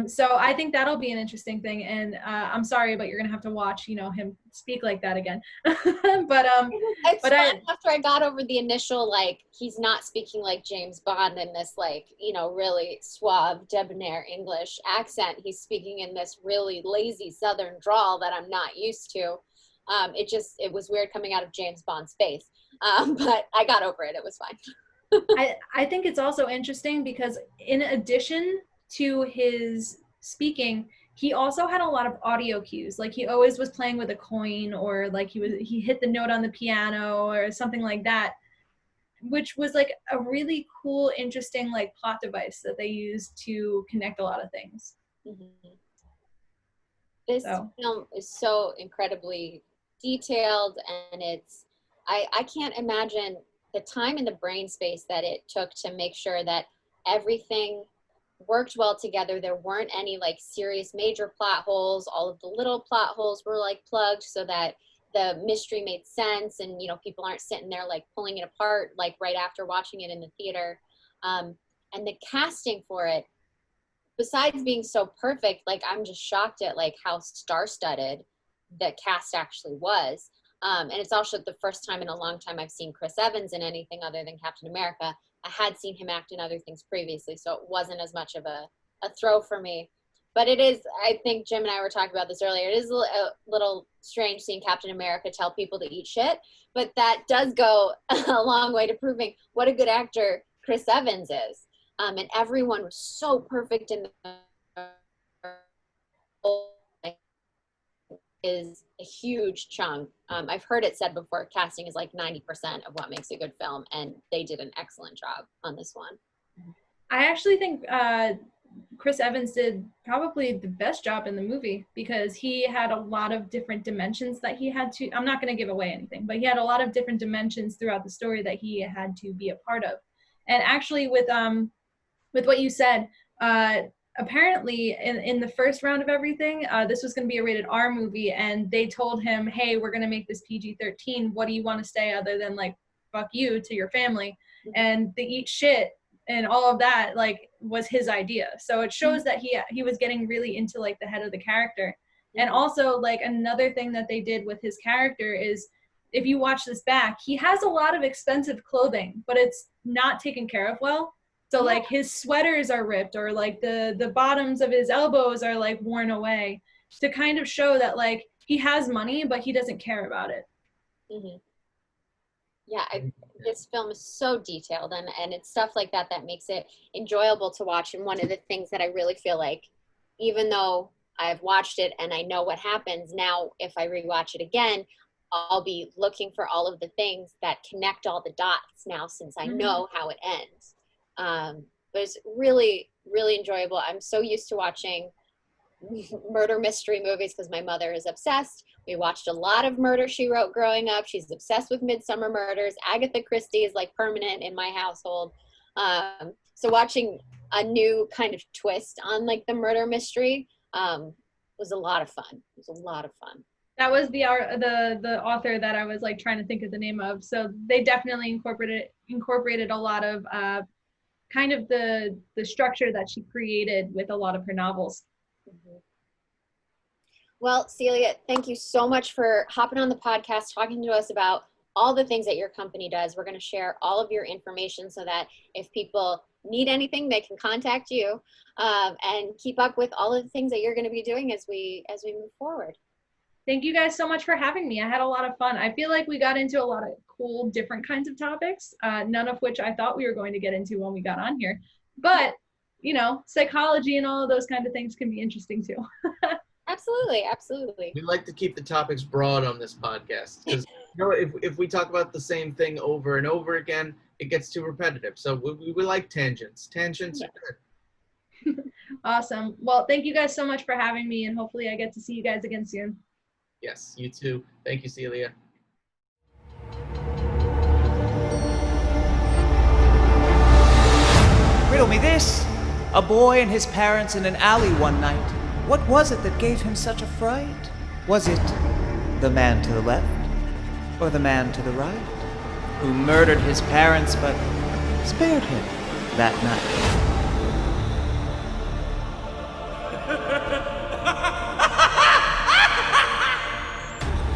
So I think that'll be an interesting thing. And I'm sorry, but you're gonna have to watch, him speak like that again. It's fun after I got over the initial, like, he's not speaking like James Bond in this, like, really suave, debonair English accent. He's speaking in this really lazy Southern drawl that I'm not used to. It was weird coming out of James Bond's face. But I got over it. It was fine. I think it's also interesting because in addition to his speaking, he also had a lot of audio cues. Like, he always was playing with a coin, or like he hit the note on the piano or something like that, which was like a really cool, interesting like plot device that they used to connect a lot of things. This film is so incredibly detailed, and I can't imagine the time and the brain space that it took to make sure that everything worked well together. There weren't any like serious major plot holes. All of the little plot holes were like plugged so that the mystery made sense, and people aren't sitting there like pulling it apart like right after watching it in the theater. And the casting for it, besides being so perfect, like, I'm just shocked at like how star-studded the cast actually was. And it's also the first time in a long time I've seen Chris Evans in anything other than Captain America. I had seen him act in other things previously, so it wasn't as much of a throw for me. But it is, I think Jim and I were talking about this earlier, it is a little strange seeing Captain America tell people to eat shit, but that does go a long way to proving what a good actor Chris Evans is. And everyone was so perfect in the is a huge chunk. I've heard it said before, casting is like 90% of what makes a good film, and they did an excellent job on this one. I actually think Chris Evans did probably the best job in the movie, because he had a lot of different dimensions that he had to, I'm not going to give away anything, but he had a lot of different dimensions throughout the story that he had to be a part of. And actually with what you said, apparently in the first round of everything, this was going to be a rated R movie, and they told him, hey, we're going to make this PG-13. What do you want to say other than like, fuck you to your family? And the eat shit and all of that, like, was his idea. So it shows that he was getting really into like the head of the character. And also, like, another thing that they did with his character is, if you watch this back, he has a lot of expensive clothing, but it's not taken care of well. So like his sweaters are ripped, or like the bottoms of his elbows are like worn away. to kind of show that like he has money, but he doesn't care about it. Mm-hmm. Yeah, this film is so detailed, and it's stuff like that that makes it enjoyable to watch. And one of the things that I really feel like, even though I've watched it and I know what happens, now if I rewatch it again, I'll be looking for all of the things that connect all the dots now, since I know how it ends. But it's really, really enjoyable. I'm so used to watching murder mystery movies because my mother is obsessed. We watched a lot of Murder, She Wrote growing up. She's obsessed with Midsummer Murders. Agatha Christie is like permanent in my household. So watching a new kind of twist on like the murder mystery was a lot of fun. It was a lot of fun. That was the author that I was like trying to think of the name of. So they definitely incorporated a lot of kind of the structure that she created with a lot of her novels. Mm-hmm. Well, Celia, thank you so much for hopping on the podcast, talking to us about all the things that your company does. We're going to share all of your information so that if people need anything, they can contact you, and keep up with all of the things that you're going to be doing as we move forward. Thank you guys so much for having me. I had a lot of fun. I feel like we got into a lot of cool, different kinds of topics, none of which I thought we were going to get into when we got on here. But, you know, psychology and all of those kind of things can be interesting too. Absolutely, absolutely. We like to keep the topics broad on this podcast because if we talk about the same thing over and over again, it gets too repetitive. So we like tangents. Tangents are good. Awesome. Well, thank you guys so much for having me, and hopefully I get to see you guys again soon. Yes, you too. Thank you, Celia. Riddle me this. A boy and his parents in an alley one night. What was it that gave him such a fright? Was it the man to the left or the man to the right, who murdered his parents but spared him that night?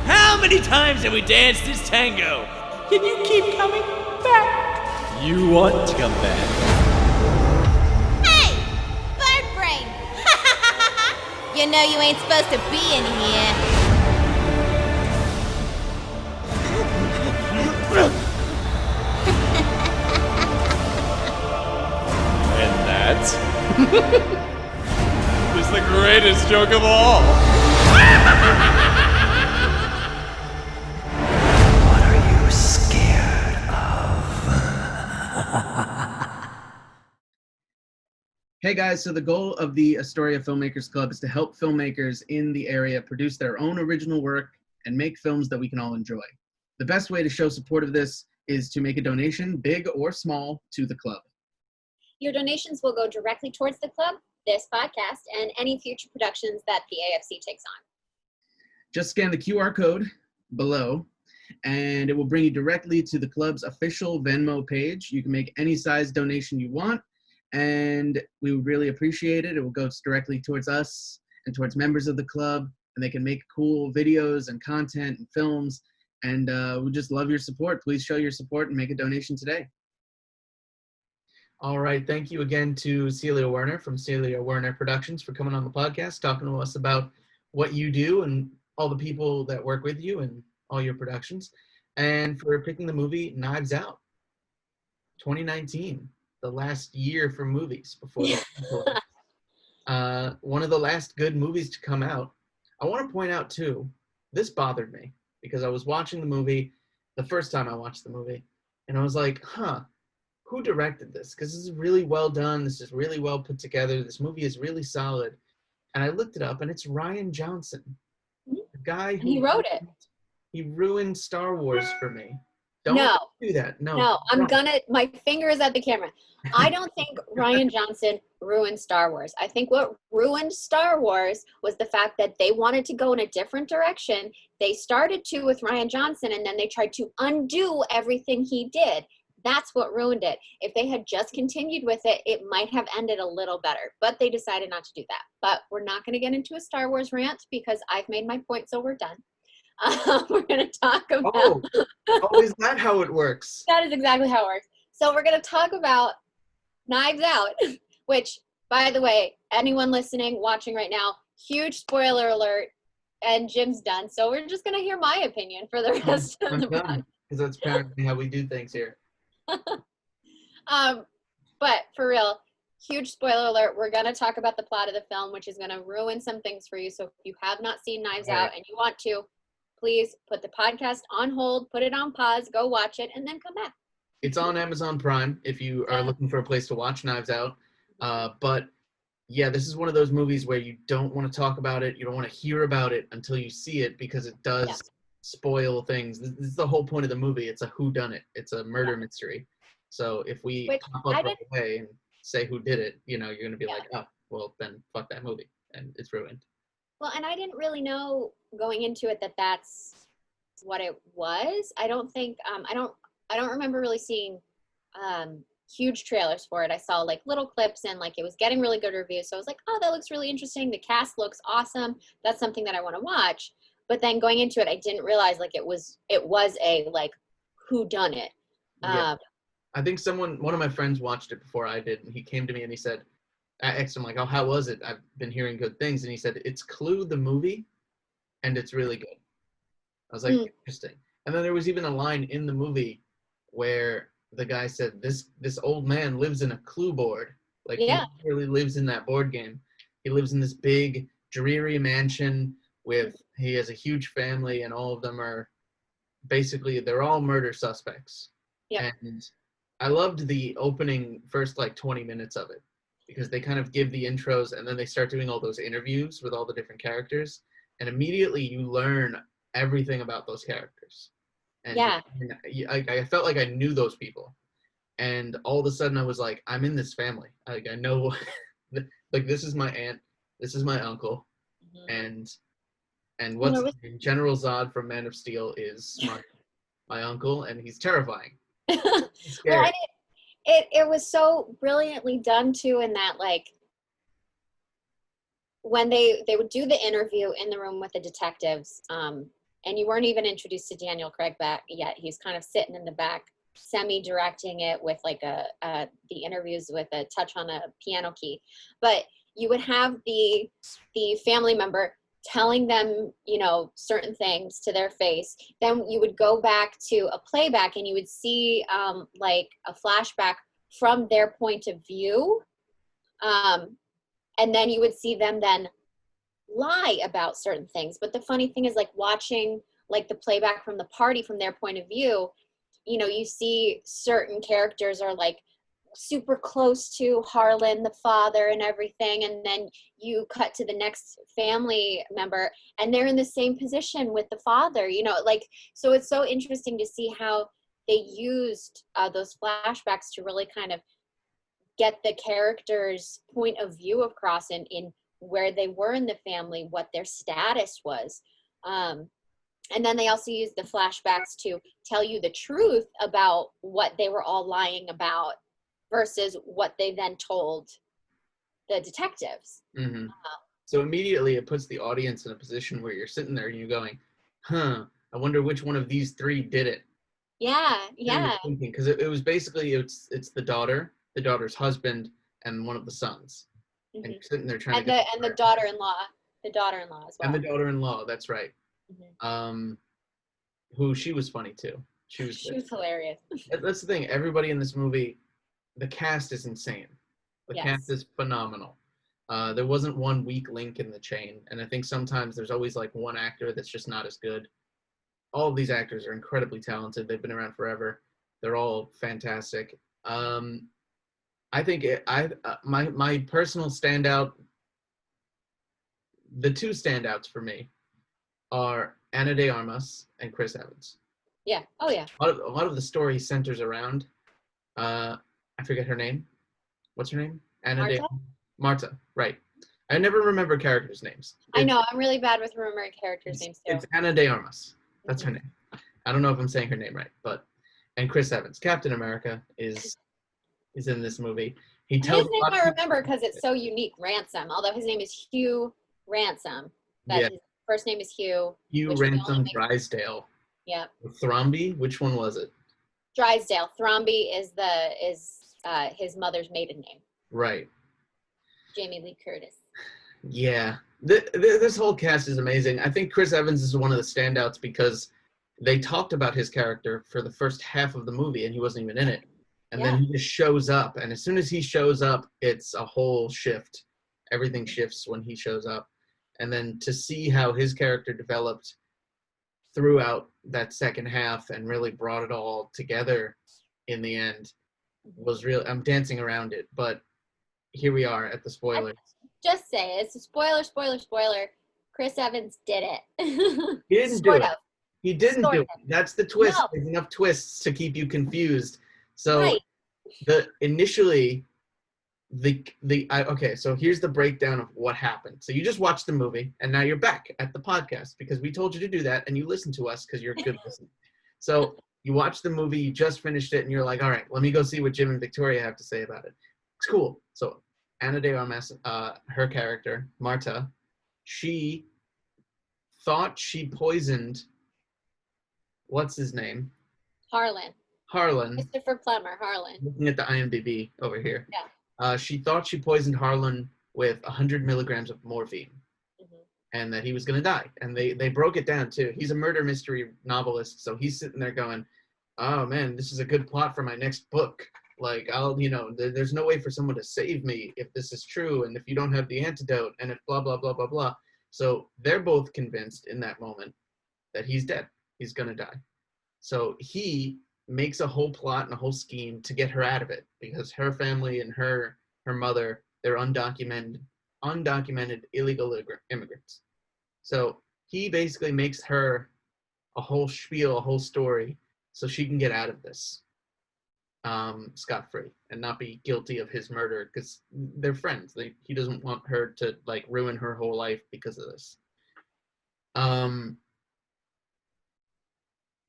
How many times have we danced this tango? Can you keep coming back? You want to come back. Hey! Bird brain! You know you ain't supposed to be in here. And that is the greatest joke of all. What are you scared of? Hey guys, so the goal of the Astoria Filmmakers Club is to help filmmakers in the area produce their own original work and make films that we can all enjoy. The best way to show support of this is to make a donation, big or small, to the club. Your donations will go directly towards the club, this podcast, and any future productions that the AFC takes on. Just scan the QR code below, and it will bring you directly to the club's official Venmo page. You can make any size donation you want, and we would really appreciate it. It will go directly towards us and towards members of the club, and they can make cool videos and content and films, and we just love your support. Please show your support and make a donation today. All right, thank you again to Celia Werner from Celia Werner Productions for coming on the podcast, talking to us about what you do and all the people that work with you and all your productions, and for picking the movie Knives Out, 2019. The last year for movies before one of the last good movies to come out. I want to point out too, this bothered me because I was watching the movie the first time I watched the movie, and I was like, who directed this? Because this is really well done. This is really well put together. This movie is really solid. And I looked it up, and it's Rian Johnson, the guy who he wrote it. He ruined Star Wars for me. Don't do that. No, my finger is at the camera. I don't think Rian Johnson ruined Star Wars. I think what ruined Star Wars was the fact that they wanted to go in a different direction. They started to with Rian Johnson, and then they tried to undo everything he did. That's what ruined it. If they had just continued with it, it might have ended a little better, but they decided not to do that. But we're not going to get into a Star Wars rant because I've made my point, so we're done. We're going to talk about... is that how it works? That is exactly how it works. So we're going to talk about Knives Out, which, by the way, anyone listening, watching right now, huge spoiler alert, and Jim's done. So we're just going to hear my opinion for the rest of I'm the done, podcast. because that's apparently how we do things here. But for real, huge spoiler alert. We're going to talk about the plot of the film, which is going to ruin some things for you. So if you have not seen Knives All right. Out and you want to, please put the podcast on hold, put it on pause, go watch it, and then come back. It's on Amazon Prime if you are looking for a place to watch Knives Out. But yeah, this is one of those movies where you don't want to talk about it. You don't want to hear about it until you see it, because it does spoil things. This is the whole point of the movie. It's a whodunit. It's a murder mystery. So if we pop up right away and say who did it, you're going to be like, oh, well, then fuck that movie. And it's ruined. Well, and I didn't really know going into it that that's what it was. I don't think, I don't remember really seeing huge trailers for it. I saw like little clips and like it was getting really good reviews. So I was like, oh, that looks really interesting. The cast looks awesome. That's something that I want to watch. But then going into it, I didn't realize like it was a like whodunit. Yeah. I think one of my friends watched it before I did, and he came to me and he said, I asked him like, oh, how was it? I've been hearing good things. And he said, it's Clue the movie, and it's really good. I was like, interesting. And then there was even a line in the movie where the guy said, this old man lives in a Clue board. Like, he really lives in that board game. He lives in this big, dreary mansion he has a huge family, and all of them are basically, they're all murder suspects. Yeah. And I loved the opening first, like, 20 minutes of it, because they kind of give the intros, and then they start doing all those interviews with all the different characters, and immediately you learn everything about those characters. And I felt like I knew those people, and all of a sudden I was like, I'm in this family. Like, I know, like, this is my aunt, this is my uncle, and what's General Zod from Man of Steel is my uncle, and he's terrifying. He's scary. Well, it was so brilliantly done too, in that like when they would do the interview in the room with the detectives, and you weren't even introduced to Daniel Craig back yet. He's kind of sitting in the back, semi-directing it with like the interviews with a touch on a piano key. But you would have the family member telling them, certain things to their face. Then you would go back to a playback and you would see like a flashback from their point of view. And then you would see them then lie about certain things. But the funny thing is, like, watching like the playback from the party from their point of view, you see certain characters are like super close to Harlan, the father, and everything, and then you cut to the next family member and they're in the same position with the father, so it's so interesting to see how they used those flashbacks to really kind of get the characters' point of view across in where they were in the family, what their status was. And then they also used the flashbacks to tell you the truth about what they were all lying about versus what they then told the detectives. Mm-hmm. So immediately it puts the audience in a position where you're sitting there and you're going, I wonder which one of these three did it. Yeah. Because it was basically, it's the daughter's husband, and one of the sons. Mm-hmm. And you're sitting there trying the daughter-in-law as well. And the daughter-in-law, that's right. Mm-hmm. Who, she was funny too. She was hilarious. That's the thing. Everybody in this movie, the cast is insane. The cast is phenomenal. There wasn't one weak link in the chain, and I think sometimes there's always like one actor that's just not as good. All of these actors are incredibly talented. They've been around forever. They're all fantastic. I think my personal standout, the two standouts for me are Ana de Armas and Chris Evans. Yeah. Oh yeah. A lot of the story centers around, I forget her name. What's her name? Marta, right. I never remember characters' names. I know, I'm really bad with remembering characters' names too. It's Ana de Armas. That's her name. I don't know if I'm saying her name right, and Chris Evans, Captain America, is in this movie. He tells his name I remember because it's so unique, Ransom. Although his name is Hugh Ransom. His first name is Hugh. Hugh Ransom Drysdale. Yeah. Thromby, which one was it? Drysdale. Thromby is his mother's maiden name. Right. Jamie Lee Curtis. Yeah. This whole cast is amazing. I think Chris Evans is one of the standouts because they talked about his character for the first half of the movie and he wasn't even in it. And then he just shows up. And as soon as he shows up, it's a whole shift. Everything shifts when he shows up. And then to see how his character developed throughout that second half and really brought it all together in the end was real. I'm dancing around it, but here we are at the spoilers. Just say it's a spoiler. Chris Evans did it. He didn't do it. He didn't Sort do of. it. That's the twist. No. There's enough twists to keep you confused. So Right. Okay, so here's the breakdown of what happened. So you just watched the movie and now you're back at the podcast because we told you to do that and you listened to us because you're a good listener. So you watched the movie, you just finished it, and you're like, all right, let me go see what Jim and Victoria have to say about it. It's cool. So Ana de Armas, her character, Marta, she thought she poisoned, what's his name? Harlan. Christopher Plummer, Harlan. Looking at the IMDb over here. Yeah. She thought she poisoned Harlan with 100 milligrams of morphine and that he was going to die. And they broke it down too. He's a murder mystery novelist, so he's sitting there going, oh man, this is a good plot for my next book. Like, there's no way for someone to save me if this is true and if you don't have the antidote and if blah, blah, blah, blah, blah. So they're both convinced in that moment that he's dead. He's going to die. So he makes a whole plot and a whole scheme to get her out of it because her family and her mother, they're undocumented illegal immigrants. So he basically makes her a whole spiel, a whole story so she can get out of this scot-free and not be guilty of his murder because they're friends. He doesn't want her to like ruin her whole life because of this.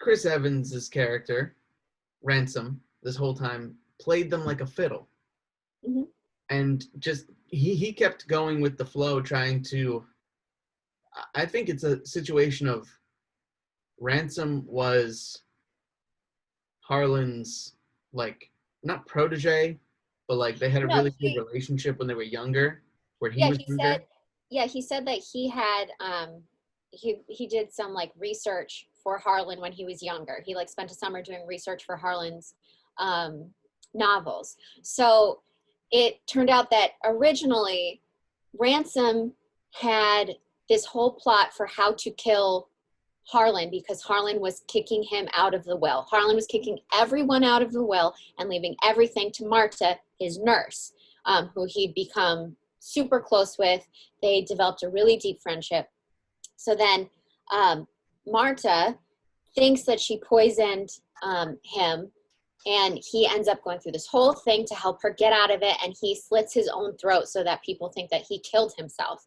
Chris Evans's character, Ransom, this whole time played them like a fiddle. And just he kept going with the flow, trying to, I think it's a situation of Ransom was Harlan's, like, not protege, but like they had a really good relationship when they were younger, where he was younger. He said that he had he did some like research for Harlan when he was younger. He like spent a summer doing research for Harlan's novels. So it turned out that originally Ransom had this whole plot for how to kill Harlan because Harlan was kicking him out of the will. Harlan was kicking everyone out of the will and leaving everything to Marta, his nurse, who he'd become super close with. They developed a really deep friendship. So then Marta thinks that she poisoned him, and he ends up going through this whole thing to help her get out of it, and he slits his own throat so that people think that he killed himself.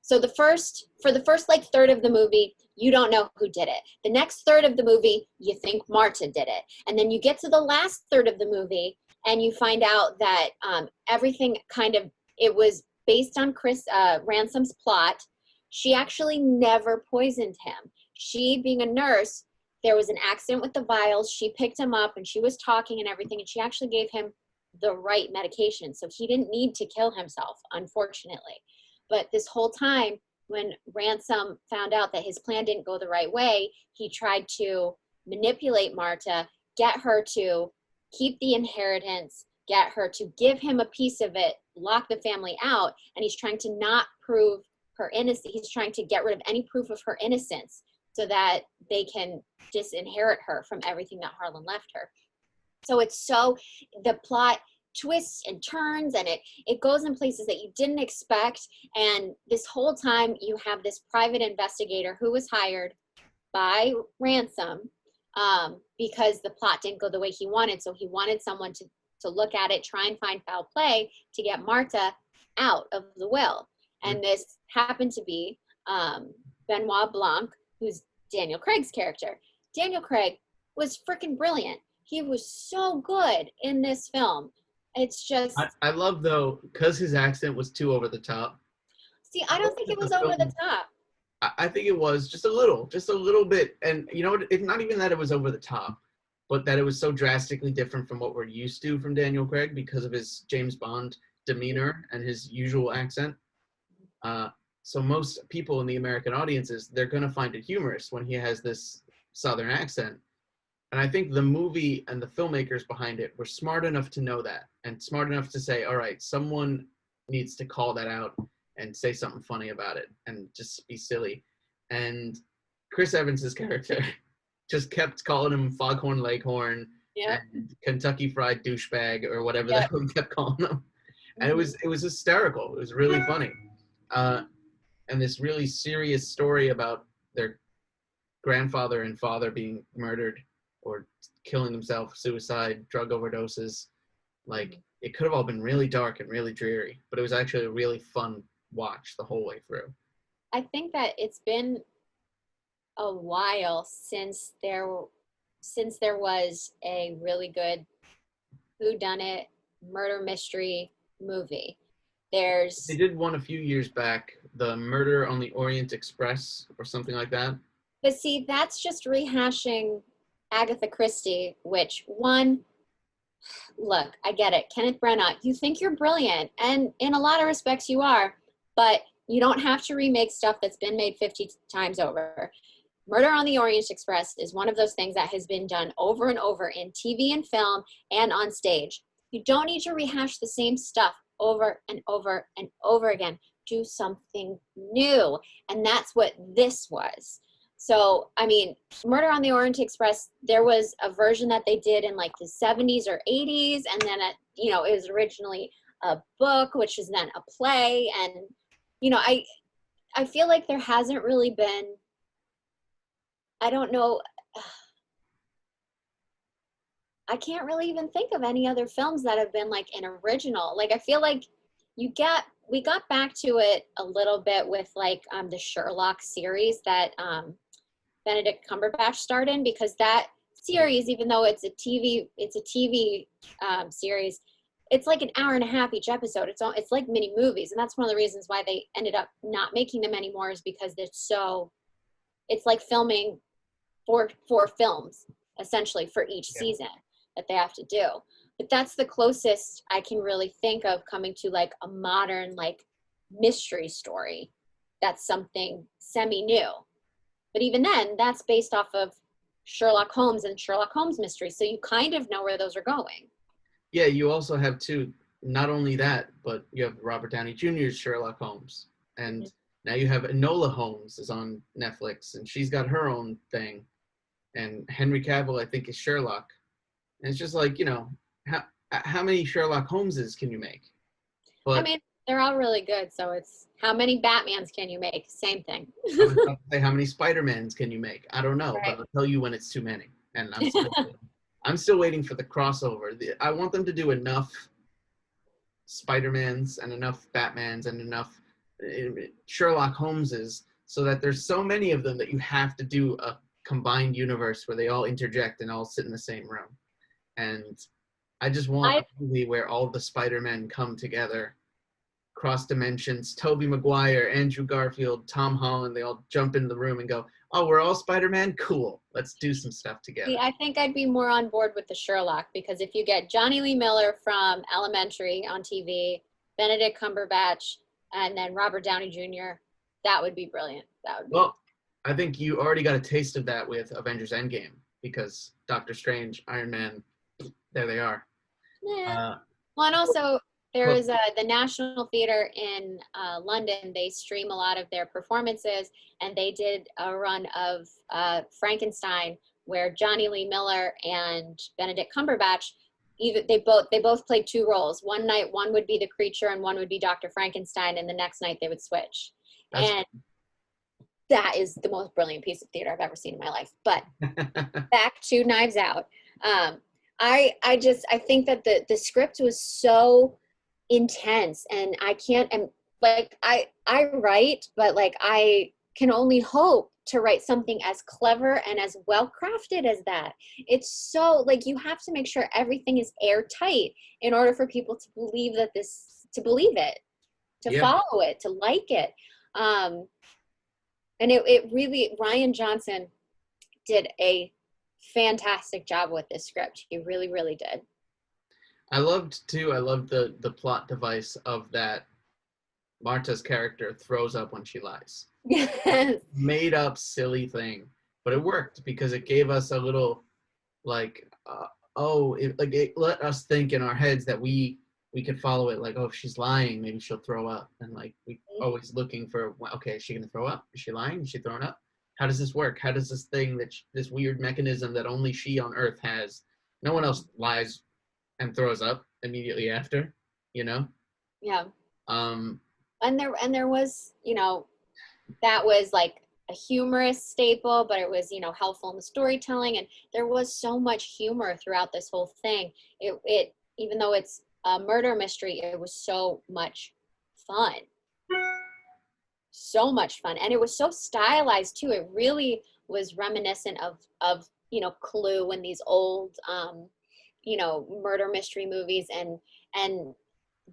So for the first like third of the movie, you don't know who did it. The next third of the movie, you think Marta did it. And then you get to the last third of the movie and you find out that everything it was based on Ransom's plot. She actually never poisoned him. She, being a nurse, there was an accident with the vials. She picked him up and she was talking and everything, and she actually gave him the right medication. So he didn't need to kill himself, unfortunately. But this whole time, when Ransom found out that his plan didn't go the right way, he tried to manipulate Marta, get her to keep the inheritance, get her to give him a piece of it, lock the family out, and he's trying to not prove her innocence. He's trying to get rid of any proof of her innocence so that they can disinherit her from everything that Harlan left her. So the plot twists and turns, and it goes in places that you didn't expect. And this whole time you have this private investigator who was hired by Ransom because the plot didn't go the way he wanted. So he wanted someone to look at it, try and find foul play to get Marta out of the will. And this happened to be Benoit Blanc, who's Daniel Craig's character. Daniel Craig was freaking brilliant. He was so good in this film. It's just... I love, though, because his accent was too over the top. See, I don't think it was over the top. I think it was just a little bit. And you know what? It's not even that it was over the top, but that it was so drastically different from what we're used to from Daniel Craig because of his James Bond demeanor and his usual accent. So most people in the American audiences, they're going to find it humorous when he has this Southern accent. And I think the movie and the filmmakers behind it were smart enough to know that, and smart enough to say, all right, someone needs to call that out and say something funny about it and just be silly. And Chris Evans's character just kept calling him Foghorn Leghorn and Kentucky Fried Douchebag or whatever the hell he kept calling him. And it was hysterical. It was really funny. And this really serious story about their grandfather and father being murdered or killing themselves, suicide, drug overdoses. Like, it could have all been really dark and really dreary, but it was actually a really fun watch the whole way through. I think that it's been a while since there was a really good whodunit murder mystery movie. They did one a few years back, The Murder on the Orient Express or something like that. But see, that's just rehashing Agatha Christie, which look, I get it. Kenneth Branagh, you think you're brilliant, and in a lot of respects you are, but you don't have to remake stuff that's been made 50 times over. Murder on the Orient Express is one of those things that has been done over and over in TV and film and on stage. You don't need to rehash the same stuff over and over and over again. Do something new. And that's what this was. So, I mean, Murder on the Orient Express, there was a version that they did in like the 70s or 80s. And then, it was originally a book, which is then a play. And, I feel like there hasn't really been, I don't know, I can't really even think of any other films that have been like an original. Like, I feel like we got back to it a little bit with like the Sherlock series that Benedict Cumberbatch starred in, because that series, even though it's a TV series, it's like an hour and a half each episode. It's like mini movies, and that's one of the reasons why they ended up not making them anymore, is because it's like filming four films essentially for each season that they have to do. But that's the closest I can really think of coming to like a modern like mystery story that's something semi-new. But even then, that's based off of Sherlock Holmes and Sherlock Holmes mysteries, so you kind of know where those are going. Yeah, you also have not only that, but you have Robert Downey Jr.'s Sherlock Holmes, and now you have Enola Holmes is on Netflix, and she's got her own thing, and Henry Cavill, I think, is Sherlock. And it's just like, how many Sherlock Holmeses can you make? But I mean, they're all really good, so it's how many Batmans can you make? Same thing. I was about to say, how many Spider-Mans can you make? I don't know, Right. but I'll tell you when it's too many. And I'm still waiting for the crossover. I want them to do enough Spider-Mans and enough Batmans and enough Sherlock Holmeses so that there's so many of them that you have to do a combined universe where they all interject and all sit in the same room. And I just want a movie where all the Spider-Men come together, cross dimensions, Tobey Maguire, Andrew Garfield, Tom Holland, they all jump in the room and go, oh, we're all Spider-Man? Cool. Let's do some stuff together. See, I think I'd be more on board with the Sherlock, because if you get Johnny Lee Miller from Elementary on TV, Benedict Cumberbatch, and then Robert Downey Jr., that would be brilliant. Well, I think you already got a taste of that with Avengers Endgame, because Doctor Strange, Iron Man, there they are. Yeah. Well, and also there was the National Theatre in London. They stream a lot of their performances, and they did a run of Frankenstein where Johnny Lee Miller and Benedict Cumberbatch, they both played two roles. One night, one would be the creature and one would be Dr. Frankenstein, and the next night they would switch. And that is the most brilliant piece of theater I've ever seen in my life. But back to Knives Out. I think that the script was so intense, and I write, but like I can only hope to write something as clever and as well crafted as that. It's so like, you have to make sure everything is airtight in order for people to believe it, to follow it, to like it. And it really, Rian Johnson did a fantastic job with this script. He really, really did. I loved the plot device of that Marta's character throws up when she lies. Yes. Made up silly thing, but it worked because it gave us a little like it let us think in our heads that we could follow it, like, oh, if she's lying, maybe she'll throw up, and like we always looking for, okay, is she gonna throw up? Is she lying? Is she throwing up? How does this work? How does this thing this weird mechanism that only she on Earth has? No one else lies and throws up immediately after, you know? Yeah. Um, And there was, that was like a humorous staple, but it was, helpful in the storytelling, and there was so much humor throughout this whole thing. It even though it's a murder mystery, it was so much fun. So much fun. And it was so stylized too. It really was reminiscent of Clue and these old murder mystery movies, and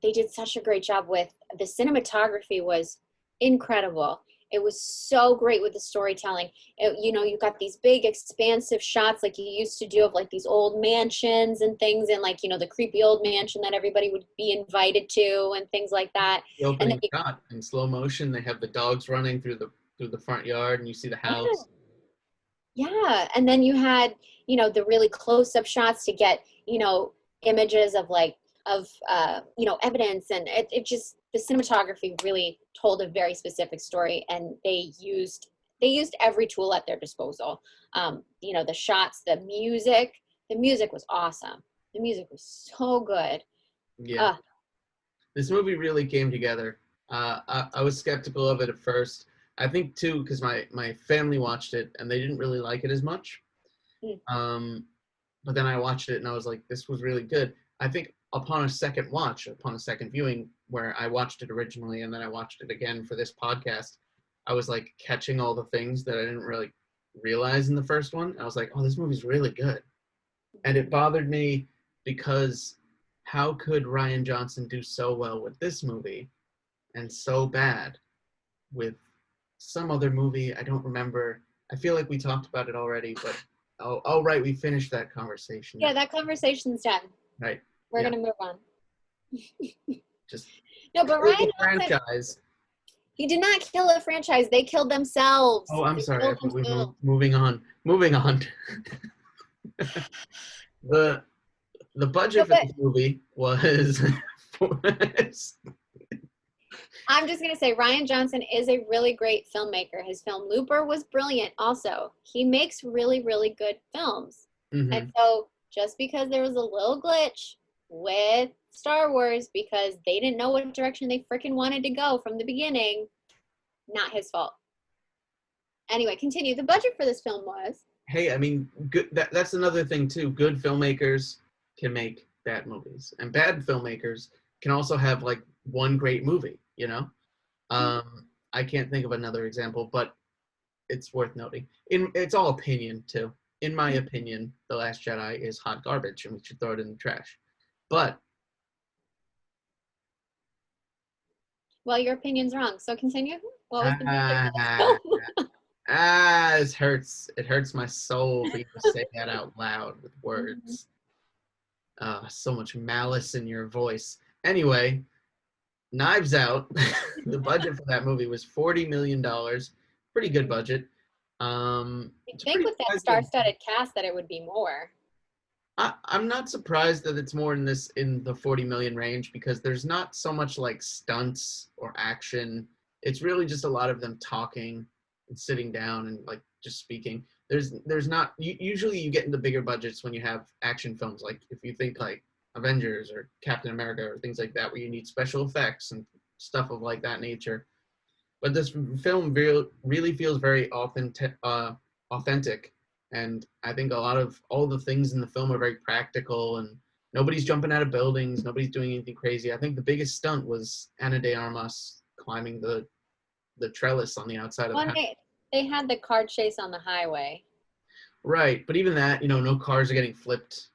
they did such a great job with the cinematography. Was incredible. It was so great with the storytelling. You got these big expansive shots like you used to do of like these old mansions and things, and like, the creepy old mansion that everybody would be invited to and things like that. The opening shot in slow motion, they have the dogs running through the front yard, and you see the house. Yeah. And then you had, the really close-up shots to get, images of evidence, and it just, the cinematography really told a very specific story, and they used every tool at their disposal. The shots, the music was awesome. The music was so good. Yeah. This movie really came together. I was skeptical of it at first. I think too, because my family watched it and they didn't really like it as much. But then I watched it and I was like, this was really good. I think upon a second viewing, where I watched it originally and then I watched it again for this podcast, I was like catching all the things that I didn't really realize in the first one. I was like, oh, this movie's really good. And it bothered me because how could Rian Johnson do so well with this movie and so bad with some other movie? I don't remember. I feel like we talked about it already, but oh right, we finished that conversation. Yeah, that conversation's done. Right. We're gonna move on. Just no, but Rian franchise. He did not kill a franchise. They killed themselves. Oh, I'm sorry. Moving on. The budget for this movie was. I'm just going to say Rian Johnson is a really great filmmaker. His film Looper was brilliant also. He makes really, really good films. Mm-hmm. And so just because there was a little glitch with Star Wars because they didn't know what direction they freaking wanted to go from the beginning, not his fault. Anyway, continue. The budget for this film was... Hey, I mean, good. That's another thing too. Good filmmakers can make bad movies. And bad filmmakers can also have like one great movie. I can't think of another example, but it's worth noting. It's all opinion too. In my opinion, The Last Jedi is hot garbage and we should throw it in the trash. But well, your opinion's wrong. So continue. What was the it hurts. It hurts my soul for you to say that out loud with words. So much malice in your voice. Anyway, Knives Out, the budget for that movie was $40 million. Pretty good budget. You'd think with that star-studded cast that it would be more. I'm not surprised that it's more in the 40 million range because there's not so much like stunts or action. It's really just a lot of them talking and sitting down and like just speaking. There's not usually you get into bigger budgets when you have action films, like if you think like Avengers or Captain America or things like that, where you need special effects and stuff of like that nature. But this film really feels very authentic, and I think all the things in the film are very practical, and nobody's jumping out of buildings, nobody's doing anything crazy. I think the biggest stunt was Ana de Armas climbing the trellis on the outside of the house. They had the car chase on the highway. Right, but even that, no cars are getting flipped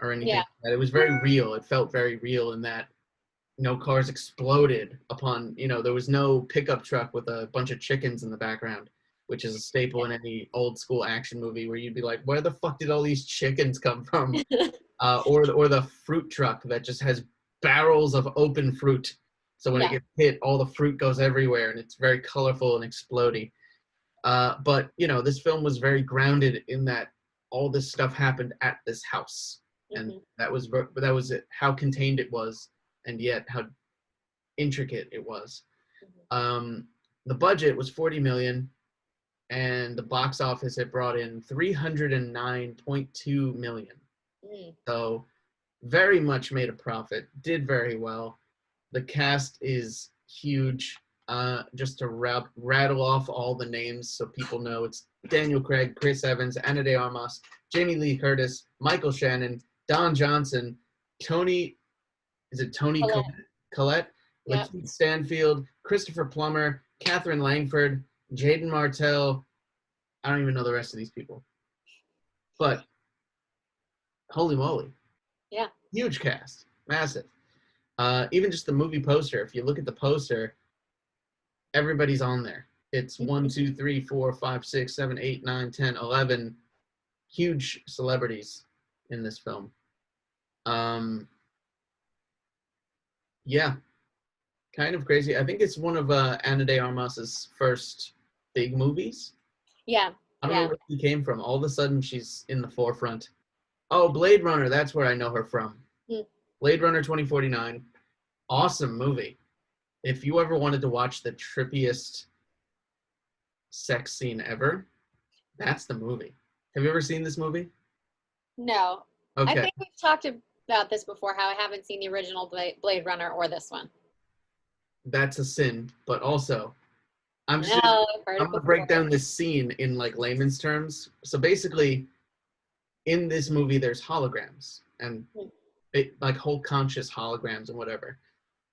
or anything like that. It was very real. It felt very real in that no cars exploded upon, there was no pickup truck with a bunch of chickens in the background, which is a staple in any old school action movie where you'd be like, where the fuck did all these chickens come from? Or the fruit truck that just has barrels of open fruit So when it Yeah. gets hit, all the fruit goes everywhere, and it's very colorful and explodey. But this film was very grounded in that all this stuff happened at this house, and that was it, how contained it was, and yet how intricate it was. The budget was $40 million, and the box office it brought in $309.2 million. So very much made a profit, did very well. The cast is huge. Just to rattle off all the names so people know, it's Daniel Craig, Chris Evans, Ana de Armas, Jamie Lee Curtis, Michael Shannon, Don Johnson, Tony Collette, Yep. Lakeith Stanfield, Christopher Plummer, Catherine Langford, Jaden Martell. I don't even know the rest of these people. But holy moly. Yeah. Huge cast. Massive. Even just the movie poster, if you look at the poster, everybody's on there. It's 1, 2, 3, 4, 5, 6, 7, 8, 9, 10, 11 huge celebrities in this film. Yeah, kind of crazy. I think it's one of Ana de Armas's first big movies. Yeah. I don't know where she came from. All of a sudden, she's in the forefront. Oh, Blade Runner. That's where I know her from. Blade Runner 2049. Awesome movie. If you ever wanted to watch the trippiest sex scene ever, that's the movie. Have you ever seen this movie? No. Okay. I think we've talked about this before, how I haven't seen the original Blade Runner or this one. That's a sin, but also, I'm No, I've heard it going to break before. down this scene in like layman's terms. So basically, in this movie, there's holograms and like whole conscious holograms and whatever.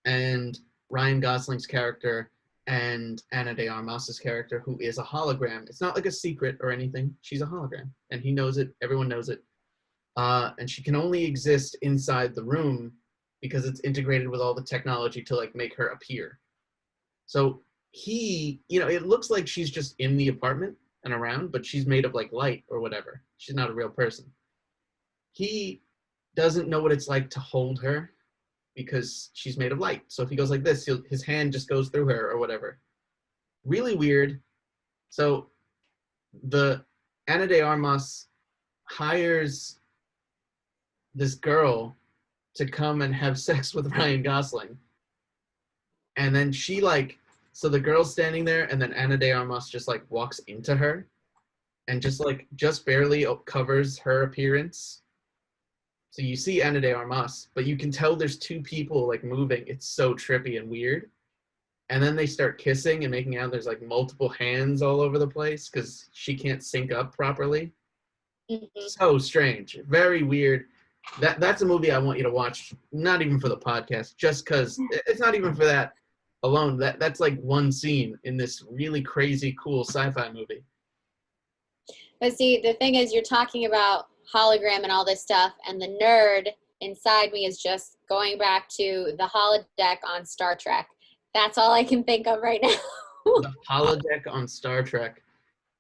And Ryan Gosling's character and Ana de Armas's character, who is a hologram. It's not like a secret or anything. She's a hologram, and he knows it. Everyone knows it. And she can only exist inside the room because it's integrated with all the technology to like make her appear. So he, it looks like she's just in the apartment and around, but she's made of like light or whatever. She's not a real person. He doesn't know what it's like to hold her because she's made of light. So if he goes like this, his hand just goes through her or whatever. Really weird. So the Ana de Armas hires this girl to come and have sex with Ryan Gosling. And then she so the girl's standing there, and then Ana de Armas just like walks into her and just barely covers her appearance. So you see Ana de Armas, but you can tell there's two people like moving. It's so trippy and weird. And then they start kissing and making out. There's like multiple hands all over the place because she can't sync up properly. So strange. Very weird. That's a movie I want you to watch, not even for the podcast, just because it's not even for that alone. That's like one scene in this really crazy, cool sci-fi movie. But see, the thing is, you're talking about hologram and all this stuff, and the nerd inside me is just going back to the holodeck on Star Trek. That's all I can think of right now. The holodeck on Star Trek.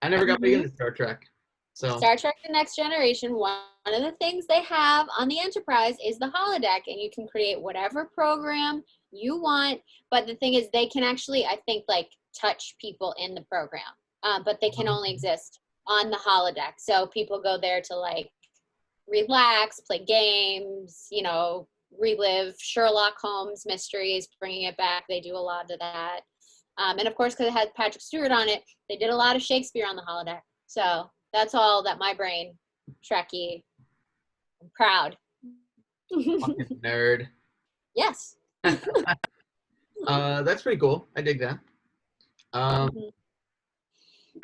I never got big into Star Trek. So Star Trek The Next Generation, one of the things they have on the Enterprise is the holodeck, and you can create whatever program you want. But the thing is, they can actually, I think, like touch people in the program, but they can only exist on the holodeck. So people go there to like relax, play games, relive Sherlock Holmes mysteries, bringing it back. They do a lot of that. And of course, because it had Patrick Stewart on it, they did a lot of Shakespeare on the holodeck. So that's all that my brain, Trekkie, I'm proud. fucking nerd. Yes. That's pretty cool. I dig that.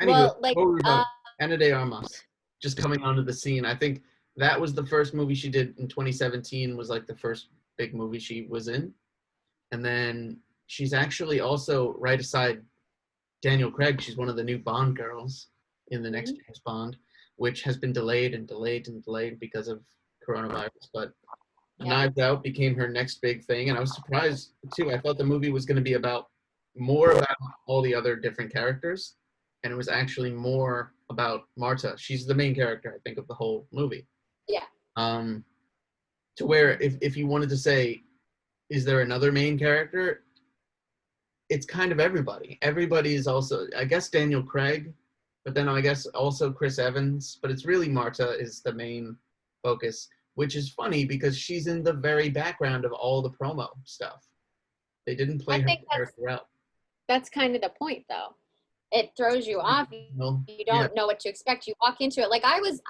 Anyway, Well, like, what were we about? Ana de Armas just coming onto the scene. I think that was the first movie she did in 2017, was like the first big movie she was in. And then she's actually also right aside Daniel Craig. She's one of the new Bond girls in the next James Bond, which has been delayed and delayed and delayed because of coronavirus. But Knives Out became her next big thing. And I was surprised too. I thought the movie was going to be more about all the other different characters. And it was actually more about Marta. She's the main character, I think, of the whole movie. Yeah. To where if you wanted to say, is there another main character? it's kind of everybody. Everybody is also, I guess, Daniel Craig, but then I guess also Chris Evans, but it's really Marta is the main focus, which is funny because she's in the very background of all the promo stuff. They didn't play her character out. That's kind of the point, though. It throws you off. You don't know what to expect. You walk into it. Like I was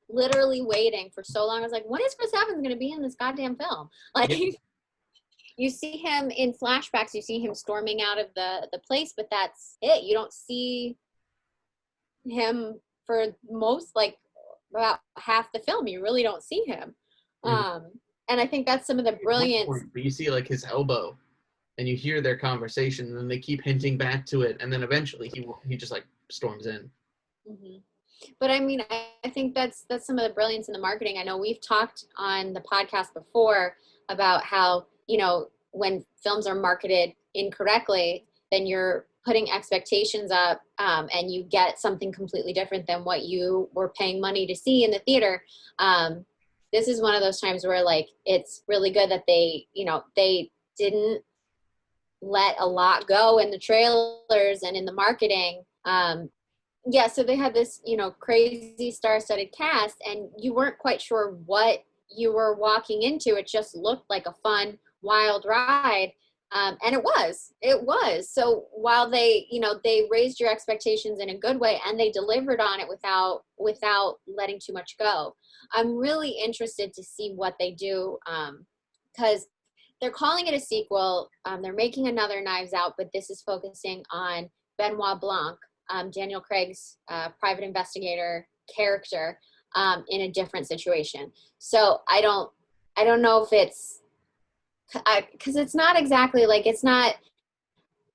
literally waiting for so long. I was like, when is Chris Evans going to be in this goddamn film? Like, you see him in flashbacks. You see him storming out of the place, but that's it. You don't see him for most, like, about half the film. You really don't see him. And I think that's some of the brilliance. But you see, like, his elbow. And you hear their conversation, and then they keep hinting back to it, and then eventually he just like storms in. Mm-hmm. But I mean, I think that's some of the brilliance in the marketing. I know we've talked on the podcast before about how, you know, when films are marketed incorrectly, then you're putting expectations up, and you get something completely different than what you were paying money to see in the theater. This is one of those times where, like, it's really good that they didn't let a lot go in the trailers and in the marketing. So they had this, crazy star-studded cast, and you weren't quite sure what you were walking into. It just looked like a fun, wild ride. And it was. So while they raised your expectations in a good way, and they delivered on it without letting too much go. I'm really interested to see what they do, because they're calling it a sequel. They're making another Knives Out, but this is focusing on Benoit Blanc, Daniel Craig's private investigator character, in a different situation. So I don't know if it's, because it's not exactly like, it's not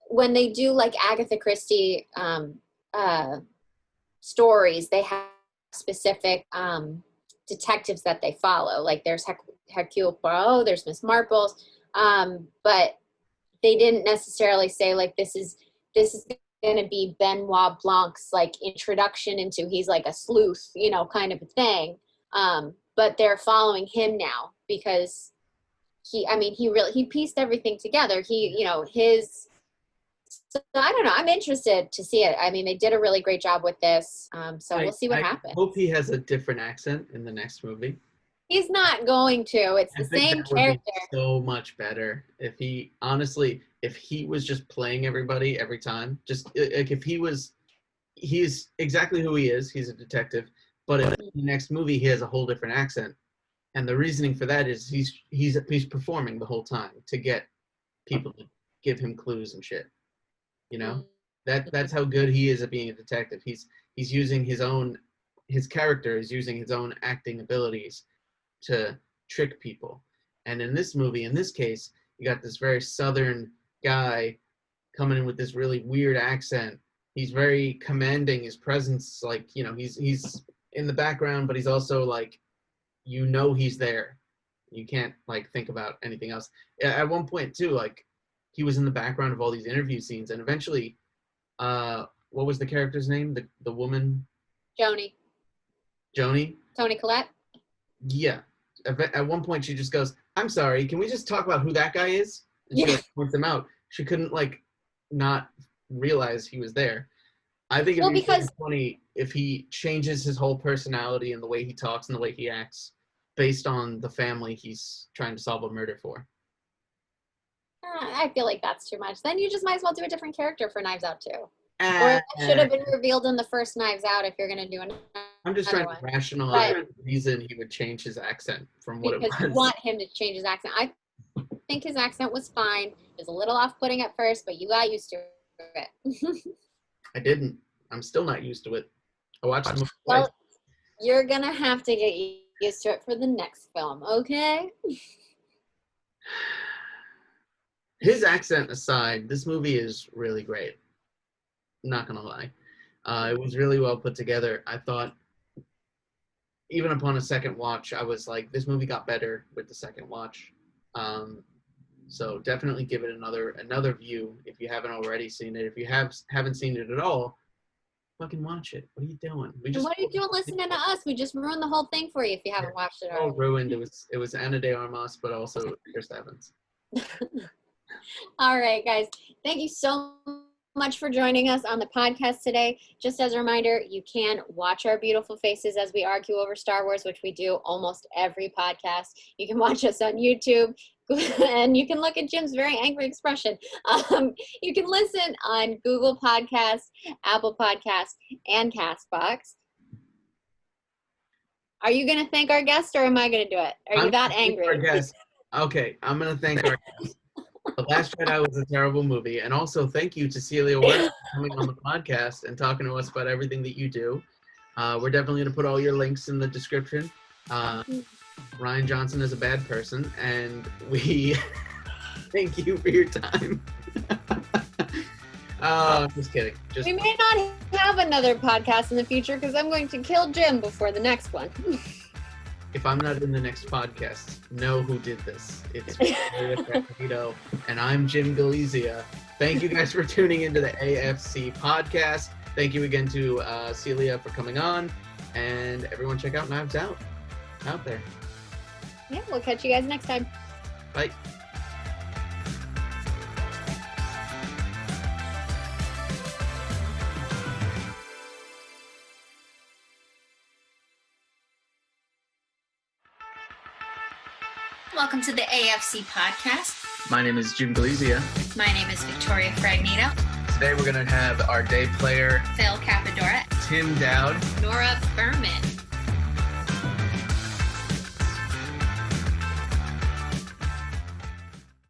when they do like Agatha Christie stories, they have specific detectives that they follow. Like there's Hercule Poirot, there's Miss Marple, but they didn't necessarily say like this is going to be Benoit Blanc's like introduction into, he's like a sleuth, kind of a thing. But they're following him now because he pieced everything together. So I don't know. I'm interested to see it. I mean, they did a really great job with this. So we'll see what happens. I hope he has a different accent in the next movie. He's not going to. It's the same character. So much better if he was just playing everybody every time. Just like if he's exactly who he is. He's a detective, but in the next movie he has a whole different accent, and the reasoning for that is he's performing the whole time to get people to give him clues and shit. That's how good he is at being a detective. He's using his character is using his own acting abilities to trick people. And in this movie, in this case, you got this very southern guy coming in with this really weird accent. He's very commanding. His presence, like, he's in the background, but he's also like, he's there. You can't like think about anything else. At one point too, like he was in the background of all these interview scenes, and eventually, what was the character's name? The woman? Joni. Toni Collette? Yeah. At one point she just goes, "I'm sorry, can we just talk about who that guy is?" And she points him out. She couldn't like not realize he was there. I think it'd be funny if he changes his whole personality and the way he talks and the way he acts based on the family he's trying to solve a murder for. I feel like that's too much. Then you just might as well do a different character for Knives Out too. Or it should have been revealed in the first Knives Out if you're going to do another. I'm just trying to rationalize the reason he would change his accent from what it was. Because you want him to change his accent. I think his accent was fine. It was a little off-putting at first, but you got used to it. I didn't. I'm still not used to it. I watched the movie twice. Well, you're going to have to get used to it for the next film, okay? His accent aside, this movie is really great. Not gonna lie. It was really well put together. I thought, even upon a second watch, I was like, this movie got better with the second watch. So definitely give it another view if you haven't already seen it. If you haven't seen it at all, fucking watch it. What are you doing? What are you doing listening to us? We just ruined the whole thing for you if you haven't watched it already. All ruined. It was Ana de Armas, but also Chris Evans. All right, guys. Thank you so much for joining us on the podcast today. Just as a reminder, you can watch our beautiful faces as we argue over Star Wars, which we do almost every podcast. You can watch us on YouTube, and you can look at Jim's very angry expression. You can listen on Google Podcasts, Apple Podcasts, and Castbox. Are you going to thank our guest, or am I going to do it? Are you that angry? Our guest. Okay, I'm going to thank our guest. The Last Jedi was a terrible movie. And also thank you to Celia Werner for coming on the podcast and talking to us about everything that you do. We're definitely going to put all your links in the description. Ryan Johnson is a bad person, and we thank you for your time. I'm just kidding. We may not have another podcast in the future because I'm going to kill Jim before the next one. If I'm not in the next podcast, know who did this. It's Fragnito, and I'm Jim Galizia. Thank you guys for tuning into the AFC Podcast. Thank you again to Celia for coming on, and everyone check out Knives Out there. Yeah, we'll catch you guys next time. Bye. Welcome to the AFC Podcast. My name is Jim Galizia. My name is Victoria Fragnito. Today we're going to have our day player, Phil Capadora. Tim Dowd. Nora Berman.